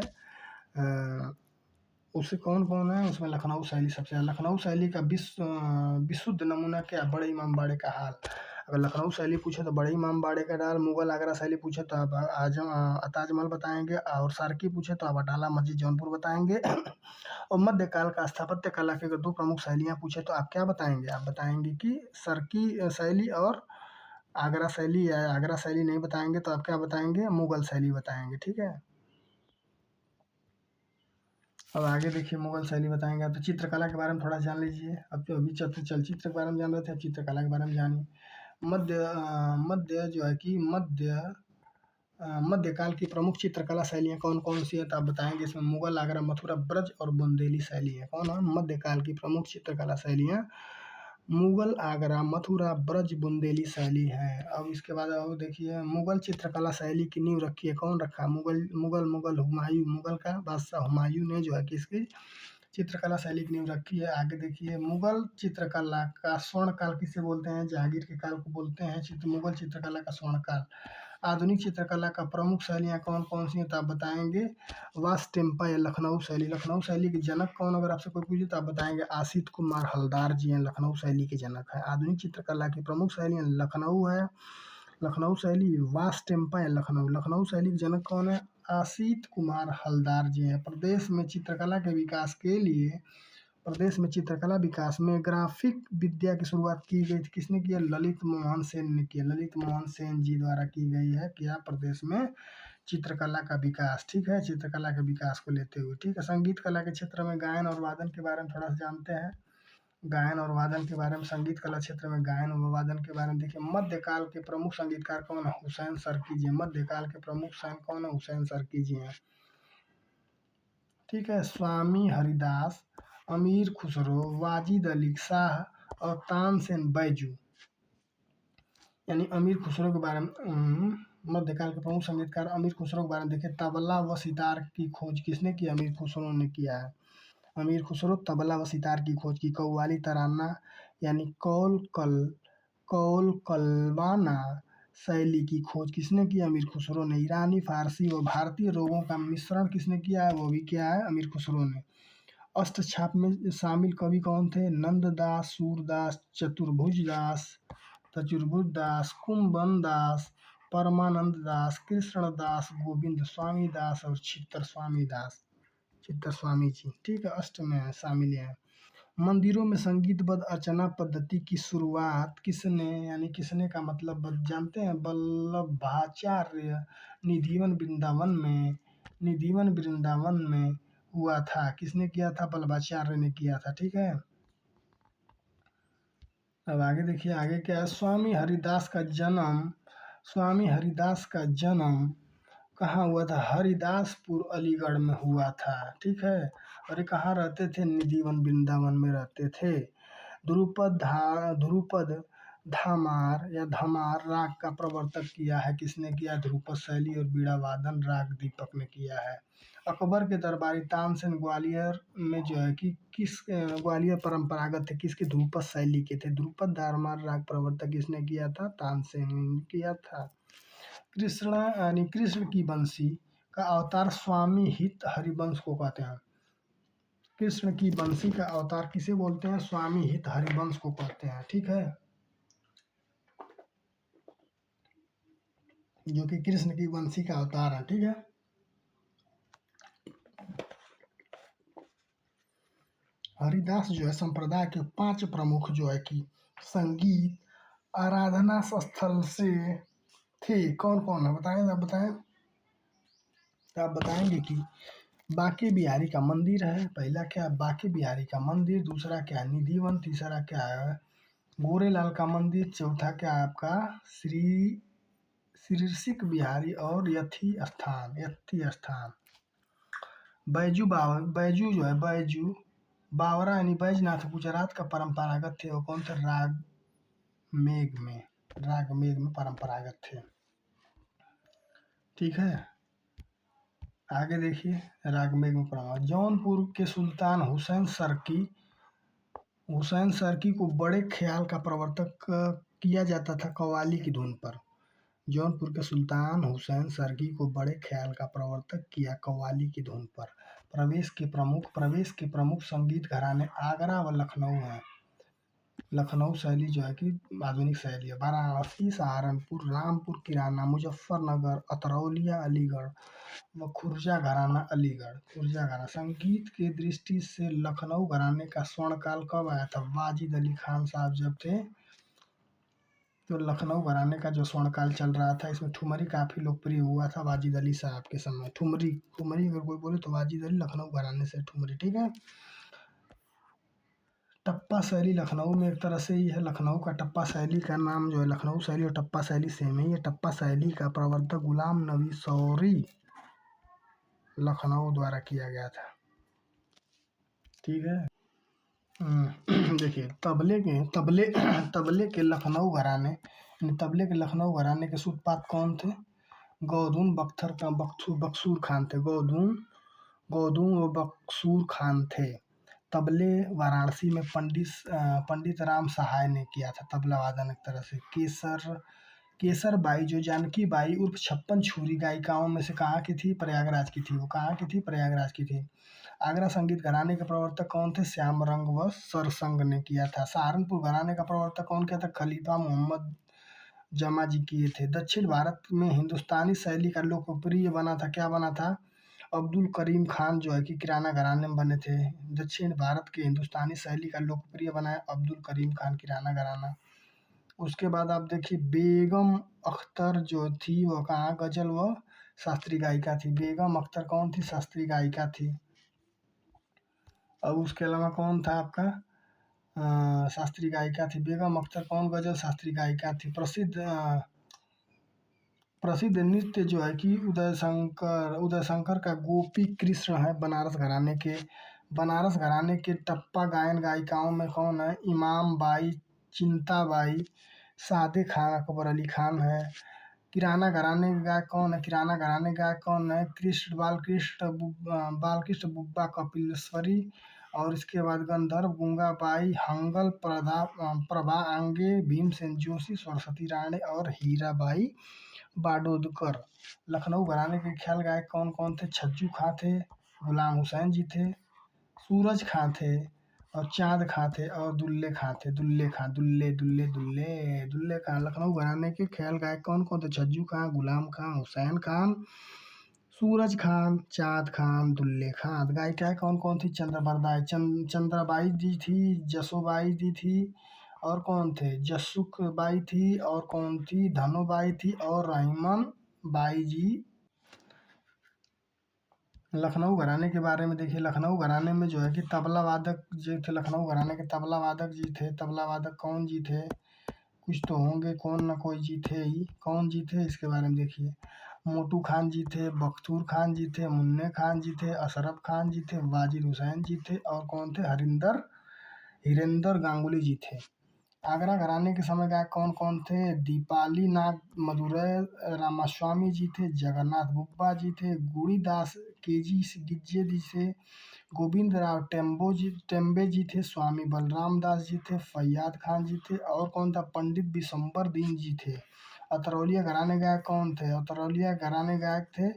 Speaker 1: उससे कौन कौन है? उसमें लखनऊ शैली सबसे ज़्यादा। लखनऊ शैली का विशुद्ध नमूना क्या? बड़े इमाम बाड़े का हाल। अगर लखनऊ शैली पूछे तो बड़े इमाम बाड़े का हाल, मुगल आगरा शैली पूछे तो आप ताजमहल बताएंगे, और सार्की पूछे तो आप अटाला मस्जिद जौनपुर बताएंगे। और मध्यकाल का स्थापत्य कला की अगर दो प्रमुख शैलियाँ पूछे तो आप क्या बताएंगे? आप बताएंगे कि सर्की शैली और आगरा शैली, या आगरा शैली नहीं बताएंगे तो आप क्या बताएंगे? मुगल शैली बताएंगे। ठीक है, अब आगे देखिए मुगल शैली बताएंगे। आप तो चित्रकला के बारे में थोड़ा जान लीजिए। अब तो अभी चलचित्र के बारे में जान रहे थे, अब चित्रकला के बारे में जानिए। मध्य जो है कि मध्यकाल की प्रमुख चित्रकला शैलियाँ कौन कौन सी है? तो आप बताएंगे इसमें मुगल, आगरा, मथुरा, ब्रज और बुंदेली शैली है। कौन है? मध्यकाल की प्रमुख चित्रकला शैलियाँ मुगल, आगरा, मथुरा, ब्रज, बुंदेली शैली है। अब इसके बाद अब देखिए मुगल चित्रकला शैली की नींव रखी है, कौन रखा? मुगल हुमायूं, मुगल का बादशाह हुमायूं ने जो है कि इसकी चित्रकला शैली की नींव रखी है। आगे देखिए मुगल चित्रकला का स्वर्ण काल किसे बोलते हैं? जहांगीर के काल को बोलते हैं मुगल चित्रकला का स्वर्ण काल। आधुनिक चित्रकला का प्रमुख शैलियाँ कौन कौन सी हैं? तो आप बताएंगे वास्तुशिल्प या लखनऊ शैली। लखनऊ शैली के जनक कौन? अगर आपसे कोई पूछे तो आप बताएंगे आशित कुमार हलदार जी हैं, लखनऊ शैली के जनक हैं। आधुनिक चित्रकला की प्रमुख शैलियाँ लखनऊ है, लखनऊ शैली, वास्तुशिल्प या लखनऊ। लखनऊ शैली के जनक कौन है? आशित कुमार हलदार जी हैं। प्रदेश में चित्रकला विकास में ग्राफिक विद्या की शुरुआत की गई थी, किसने की है? ललित मोहन सेन ने की है। ललित मोहन सेन जी द्वारा की गई है क्या? प्रदेश में चित्रकला का विकास। ठीक है, चित्रकला के विकास को लेते हुए। ठीक है, संगीत कला के क्षेत्र में गायन और वादन के बारे में थोड़ा सा जानते हैं। गायन और वादन के बारे में, संगीत कला क्षेत्र में गायन और वादन के बारे में देखिए मध्यकाल के प्रमुख संगीतकार कौन है? हुसैन सर्की जी। मध्यकाल के प्रमुख संत कौन है? हुसैन सर्की जी हैं। ठीक है, स्वामी हरिदास, अमीर खुसरो, वाजिद अली शाह और तानसेन बैजू, यानी अमीर खुसरो के बारे में मध्यकाल के प्रमुख संगीतकार अमीर खुसरो के बारे में देखें। तबला व सितार की खोज किसने की? अमीर खुसरो ने किया है। अमीर खुसरो तबला व सितार की खोज की। कव्वाली तराना यानी कौल कलबाना शैली की खोज किसने की? अमीर खुसरो ने। ईरानी, फारसी व भारतीय रागों का मिश्रण किसने किया है? वो भी क्या है? अमीर खुसरो ने। अष्टछाप में शामिल कवि कौन थे? नंददास, सूरदास, चतुर्भुज दास, कुंभन दास, परमानंद दास, कृष्णदास, गोविंद स्वामी दास और चित्तर स्वामी जी। ठीक है, अष्ट में शामिल है। मंदिरों में संगीतबद्ध अर्चना पद्धति की शुरुआत किसने, यानी किसने का मतलब जानते हैं? वल्लभाचार्य निधिवन वृंदावन में हुआ था। किसने किया था? बल्लभाचार्य ने किया था। ठीक है, अब आगे देखिए, आगे क्या है। स्वामी हरिदास का जन्म कहाँ हुआ था? हरिदासपुर अलीगढ़ में हुआ था। ठीक है, और ये कहाँ रहते थे? निधिवन वृंदावन में रहते थे। ध्रुपद धामार या धमार राग का प्रवर्तक किया है। किसने किया? ध्रुपद शैली और बीड़ा वादन राग दीपक ने किया है। अकबर के दरबारी तानसेन ग्वालियर में जो है कि ग्वालियर परंपरागत थे किसके? ध्रुपद शैली के थे। ध्रुपद धामार राग प्रवर्तक किसने किया था? तानसेन ने किया था। कृष्ण की बंसी का अवतार स्वामी हित हरिवंश को कहते हैं। कृष्ण की बंसी का अवतार किसे बोलते हैं? स्वामी हित हरिवंश को कहते हैं। ठीक है, जो कि कृष्ण की बंसी का अवतार है। ठीक है, हरिदास जो है संप्रदाय के 5 प्रमुख जो है कि संगीत आराधना स्थल से थे। कौन कौन है? बताएं, आप बताएं। आप बताएंगे कि बांके बिहारी का मंदिर है। पहला क्या? बांके बिहारी का मंदिर। दूसरा क्या? निधिवन। तीसरा क्या है? गोरेलाल का मंदिर। चौथा क्या है आपका? शीर्षिक बिहारी और यथी स्थान। बैजू जो है, बैजू बावरा यानी बैजनाथ गुजरात का परंपरागत थे। वो कौन थे? राग मेघ में परंपरागत थे। ठीक है, आगे देखिए, राग मेघ में परंपरागत। जौनपुर के सुल्तान हुसैन सरकी को बड़े ख्याल का प्रवर्तक किया जाता था कव्वाली की धुन पर। जौनपुर के सुल्तान हुसैन सरकी को बड़े ख्याल का प्रवर्तक किया कव्वाली की धुन पर। प्रवेश के प्रमुख संगीत घराने आगरा व लखनऊ हैं। लखनऊ शैली जो है कि आधुनिक शैली है। वाराणसी, सहारनपुर, रामपुर किराना, मुजफ्फरनगर, अतरौलिया अलीगढ़ व खुर्जा घराना अलीगढ़। खुर्जा घराना। संगीत के दृष्टि से लखनऊ घराने का स्वर्णकाल कब आया था? वाजिद अली खान साहब जब थे तो लखनऊ घराने का जो स्वर्णकाल चल रहा था, इसमें ठुमरी काफी लोकप्रिय हुआ था वाजिद अली साहब के समय। ठुमरी अगर कोई बोले तो वाजिद अली लखनऊ घराने से ठुमरी। ठीक है, टप्पा शैली लखनऊ में एक तरह से ही है। लखनऊ का टप्पा शैली का नाम जो है, लखनऊ शैली और टप्पा शैली सेम ही है। टप्पा शैली का प्रवर्तक गुलाम नबी सौरी लखनऊ द्वारा किया गया था। ठीक है, देखिए, तबले के लखनऊ घराने के सूत्रपात कौन थे? गौदून बख्सूर खान थे। गौदून व बख्सूर खान थे। तबले वाराणसी में पंडित राम सहाय ने किया था तबला वादन। एक तरह से केसर बाई जो जानकी बाई उर्फ 56 छुरी गायिकाओं में से कहाँ की थी? प्रयागराज की थी। वो कहाँ की थी? प्रयागराज की थी। आगरा संगीत घराने के प्रवर्तक कौन थे? श्यामरंग व सरसंग ने किया था। सहारनपुर घराने का प्रवर्तक कौन किया था? खलीफा मोहम्मद जमा जी किए थे। दक्षिण भारत में हिंदुस्तानी शैली का लोकप्रिय बना था, क्या बना था? अब्दुल करीम खान जो है कि किराना घराने में बने थे। दक्षिण भारत के हिंदुस्तानी शैली का लोकप्रिय बनाया अब्दुल करीम खान किराना घराना। उसके बाद आप देखिए, बेगम अख्तर जो थी वो कहाँ गजल व शास्त्रीय गायिका थी। बेगम अख्तर कौन थी? शास्त्रीय गायिका थी। अब उसके अलावा कौन था आपका? शास्त्रीय गायिका थी बेगम अख्तर। कौन? गजल शास्त्रीय गायिका थी। प्रसिद्ध नृत्य जो है कि उदय शंकर का गोपी कृष्ण है। बनारस घराने के टप्पा गायन गायिकाओं में कौन है? इमाम बाई, चिंता बाई, सादे खान, अकबर अली खान है। किराना घराने के गायक कौन है? किराना घराने के गायक कौन है? बालकृष्ण बुब्बा कपिलेश्वरी। और इसके बाद गंधर्व गंगाबाई, हंगल प्रभा आंगे, भीमसेन जोशी, सरस्वती राणे और हीराबाई बाडोदकर। लखनऊ घराने के ख्याल गायक कौन कौन थे? छज्जू खां थे, गुलाम हुसैन जी थे, सूरज खां थे और चांद खां थे और दुल्ले खां थे। दुल्ले खां। लखनऊ घराने के ख्याल गायक कौन कौन थे? छज्जू खां, गुलाम खां, हुसैन खान, सूरज खान, चाँद खान, दुल्ले खान। गायिकाएं कौन कौन थी? चंद्रबाई जी थी, जसोबाई जी थी और कौन थे? जसुख बाई थी और कौन थी? धनुबाई थी और रहीमन बाई जी लखनऊ घराने के बारे में देखिए, लखनऊ घराने में जो है कि तबला वादक जो थे, लखनऊ घराने के तबला वादक जी थे। तबला वादक कौन जी थे? कुछ तो होंगे, कौन ना कोई जी थे ही। कौन जी थे इसके बारे में देखिए, मोटू खान जी थे, बख्तूर खान जी थे, मुन्ने खान जी थे, अशरफ खान जी थे, वाजिद हुसैन जी थे, और कौन थे? हिरेंद्र गांगुली जी थे। आगरा घराने के समय गायक कौन कौन थे? दीपाली नाग मदुरै रामास्वामी जी थे, जगन्नाथ बुब्बा जी थे, गुड़ीदास केजी गिज्जे जी थे, गोविंद राव टेम्बे जी थे, स्वामी बलराम दास जी थे, फैयाद खान जी थे, और कौन था? पंडित बिशंबर दीन जी थे। अतरौलिया घराने गायक कौन थे? अतरौलिया घराने गायक थे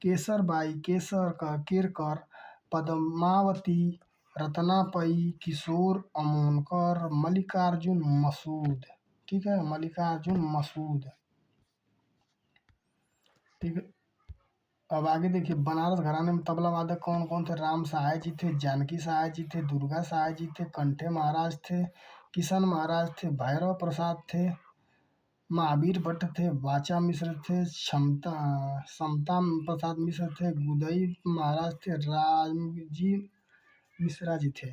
Speaker 1: केसरबाई केरकर, पद्मावती, रत्नापई, किशोर अमोनकर, मल्लिकार्जुन मसूद। ठीक है, मल्लिकार्जुन मसूद। ठीक है, अब आगे देखिए, बनारस घराने में तबला वादक कौन कौन थे? राम सहाय जी थे, जानकी सहाय जी थे, दुर्गा सहाय जी थे, कंठे महाराज थे, किशन महाराज थे, भैरव प्रसाद थे, महावीर भट्ट थे, वाचा मिश्र थे, समता प्रसाद मिश्र थे, गुदई महाराज थे, रामजी मिश्रा जी थे।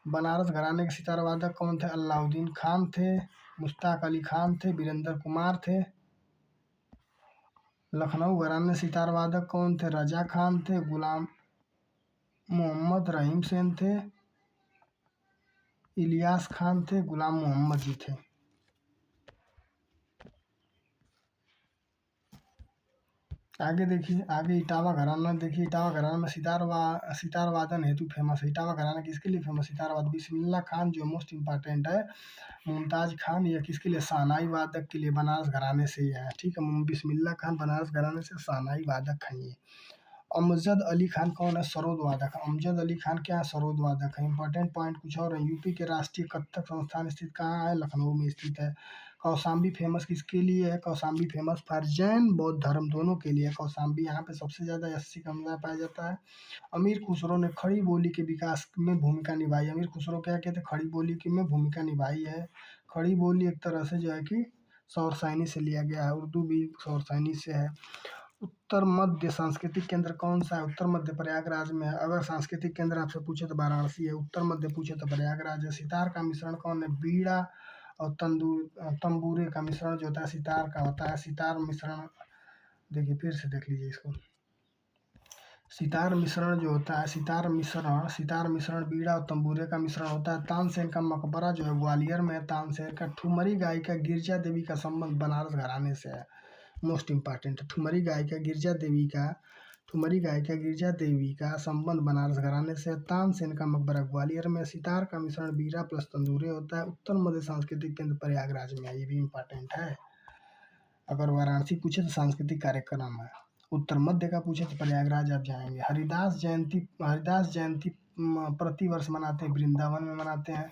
Speaker 1: बनारस घराने के सितार वादक कौन थे? अलाउद्दीन खान थे, मुश्ताक अली खान थे, वीरेंद्र कुमार थे। लखनऊ घराने सितार वादक कौन थे? रजा खान थे, गुलाम मोहम्मद रहीम सेन थे, इलियास खान थे, गुलाम मोहम्मद जी थे। आगे देखिए, आगे इटावा घराना देखिए, इटावा घराना में सितार वादन हेतु फेमस है। इटावा घराना किसके लिए फेमस? सितार वादन बिस्मिल्लाह खान जो मोस्ट इम्पॉर्टेंट है, मुमताज खान, ये किसके लिए? शहनाई वादक के लिए, बनारस घराने से ही है। ठीक है, बिस्मिल्लाह खान बनारस घराने से शहनाई वादक हैं ये। अमजद अली खान कौन है? सरोद वादक। अमजद अली खान क्या है? सरोद वादक है। इंपॉर्टेंट पॉइंट कुछ और है, यूपी के राष्ट्रीय कथक संस्थान स्थित कहाँ है? लखनऊ में स्थित है। कौशाम्बी फेमस किसके लिए है? कौशाम्बी फेमस फॉर जैन बौद्ध धर्म दोनों के लिए है। कौशाम्बी यहाँ पे सबसे ज़्यादा एससी समुदाय पाया जाता है। अमीर खुसरो ने खड़ी बोली के विकास में भूमिका निभाई। अमीर खुसरो क्या कहते हैं? खड़ी बोली की में भूमिका निभाई है। खड़ी बोली एक तरह से जो है कि शौरसानी से लिया गया है, उर्दू भी शौरसानी से है। उत्तर मध्य सांस्कृतिक केंद्र कौन सा है? उत्तर मध्य प्रयागराज में है। अगर सांस्कृतिक केंद्र आपसे पूछे तो वाराणसी है, उत्तर मध्य पूछे तो प्रयागराज है। सितार का मिश्रण कौन है? बीड़ा और तंबूरे का मिश्रण जो होता है सितार का होता है। सितार मिश्रण देखिए, फिर से देख लीजिए इसको। सितार मिश्रण जो होता है, सितार मिश्रण बीड़ा और तंबूरे का मिश्रण होता है। तानसेन का मकबरा जो है ग्वालियर में है। तानसेन का ठुमरी गायिका गिरजा देवी का संबंध बनारस घराने से है। मोस्ट इम्पॉर्टेंट, ठुमरी गायिका गिरजा देवी का संबंध बनारस घराने से। तानसेन का मकबरा ग्वालियर में। सितार का मिश्रण बीड़ा प्लस तंदूरे होता है। उत्तर मध्य सांस्कृतिक केंद्र प्रयागराज में है, ये भी इम्पोर्टेंट है। अगर वाराणसी पूछे तो सांस्कृतिक कार्यक्रम है, उत्तर मध्य का पूछे तो प्रयागराज आप जाएंगे। हरिदास जयंती प्रतिवर्ष मनाते हैं, वृंदावन में मनाते हैं।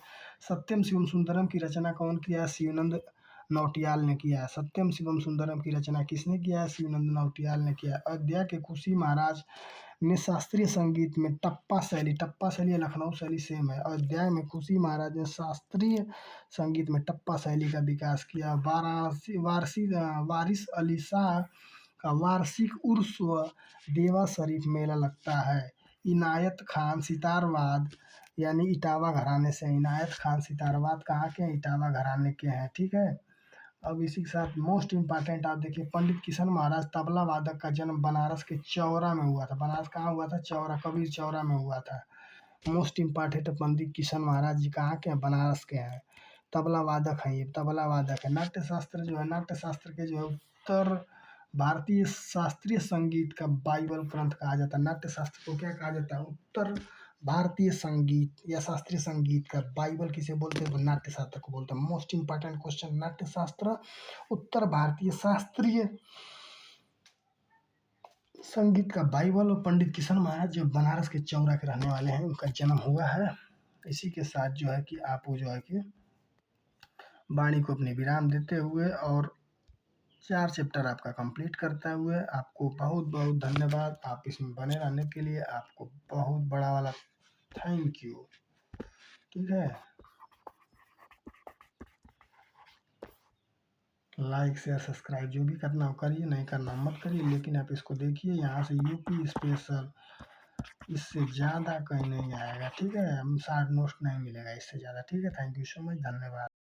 Speaker 1: सत्यम शिवम सुंदरम की रचना कौन किया है? शिवनंद नौटियाल ने किया है। सत्यम शिवम सुंदरम की रचना किसने किया है? शिवनंद नौटियाल ने किया है। अयोध्या के खुशी महाराज ने शास्त्रीय संगीत में टप्पा शैली या लखनऊ शैली सेम है। अयोध्या में खुशी महाराज ने शास्त्रीय संगीत में टप्पा शैली का विकास किया। वारिस अली शाह का वार्षिक उर्स व देवा शरीफ मेला लगता है। इनायत खान सितारवाद यानी इटावा घराने से। इनायत खान सितारवाद कहाँ के हैं? इटावा घराने के हैं। ठीक है, अब इसी के साथ मोस्ट इम्पॉर्टेंट आप देखिए, पंडित किशन महाराज तबला वादक का जन्म बनारस के चौरा में हुआ था। बनारस कहाँ हुआ था? चौरा, कबीर चौरा में हुआ था। मोस्ट इम्पॉर्टेंट, पंडित किशन महाराज जी कहाँ के हैं? बनारस के हैं। तबला वादक है, ये तबला वादक है। नाट्य शास्त्र जो है, नाट्य शास्त्र के जो है उत्तर भारतीय शास्त्रीय संगीत का बाइबल ग्रंथ कहा जाता है। नाट्य शास्त्र को क्या कहा जाता है? उत्तर भारतीय संगीत या शास्त्रीय संगीत का बाइबल किसे बोलते हैं? तो नाट्य शास्त्र को बोलते हैं। मोस्ट इंपॉर्टेंट क्वेश्चन, नाट्य शास्त्र उत्तर भारतीय शास्त्रीय संगीत का बाइबल। और पंडित किशन महाराज जो बनारस के चौरा के रहने वाले हैं, उनका जन्म हुआ है। इसी के साथ जो है कि आप वो जो है कि वाणी को अपने विराम देते हुए और 4 चैप्टर आपका कंप्लीट करते हुए आपको बहुत बहुत धन्यवाद। आप इसमें बने रहने के लिए आपको बहुत बड़ा वाला थैंक यू। ठीक है। लाइक शेयर सब्सक्राइब जो भी करना हो करिए, नहीं करना हो मत करिए, लेकिन आप इसको देखिए। यहाँ से यूपी स्पेशल इससे ज़्यादा कहीं नहीं आएगा, ठीक है। हम शार्ट नोट्स नहीं मिलेगा इससे ज़्यादा, ठीक है। थैंक यू सो मच, धन्यवाद।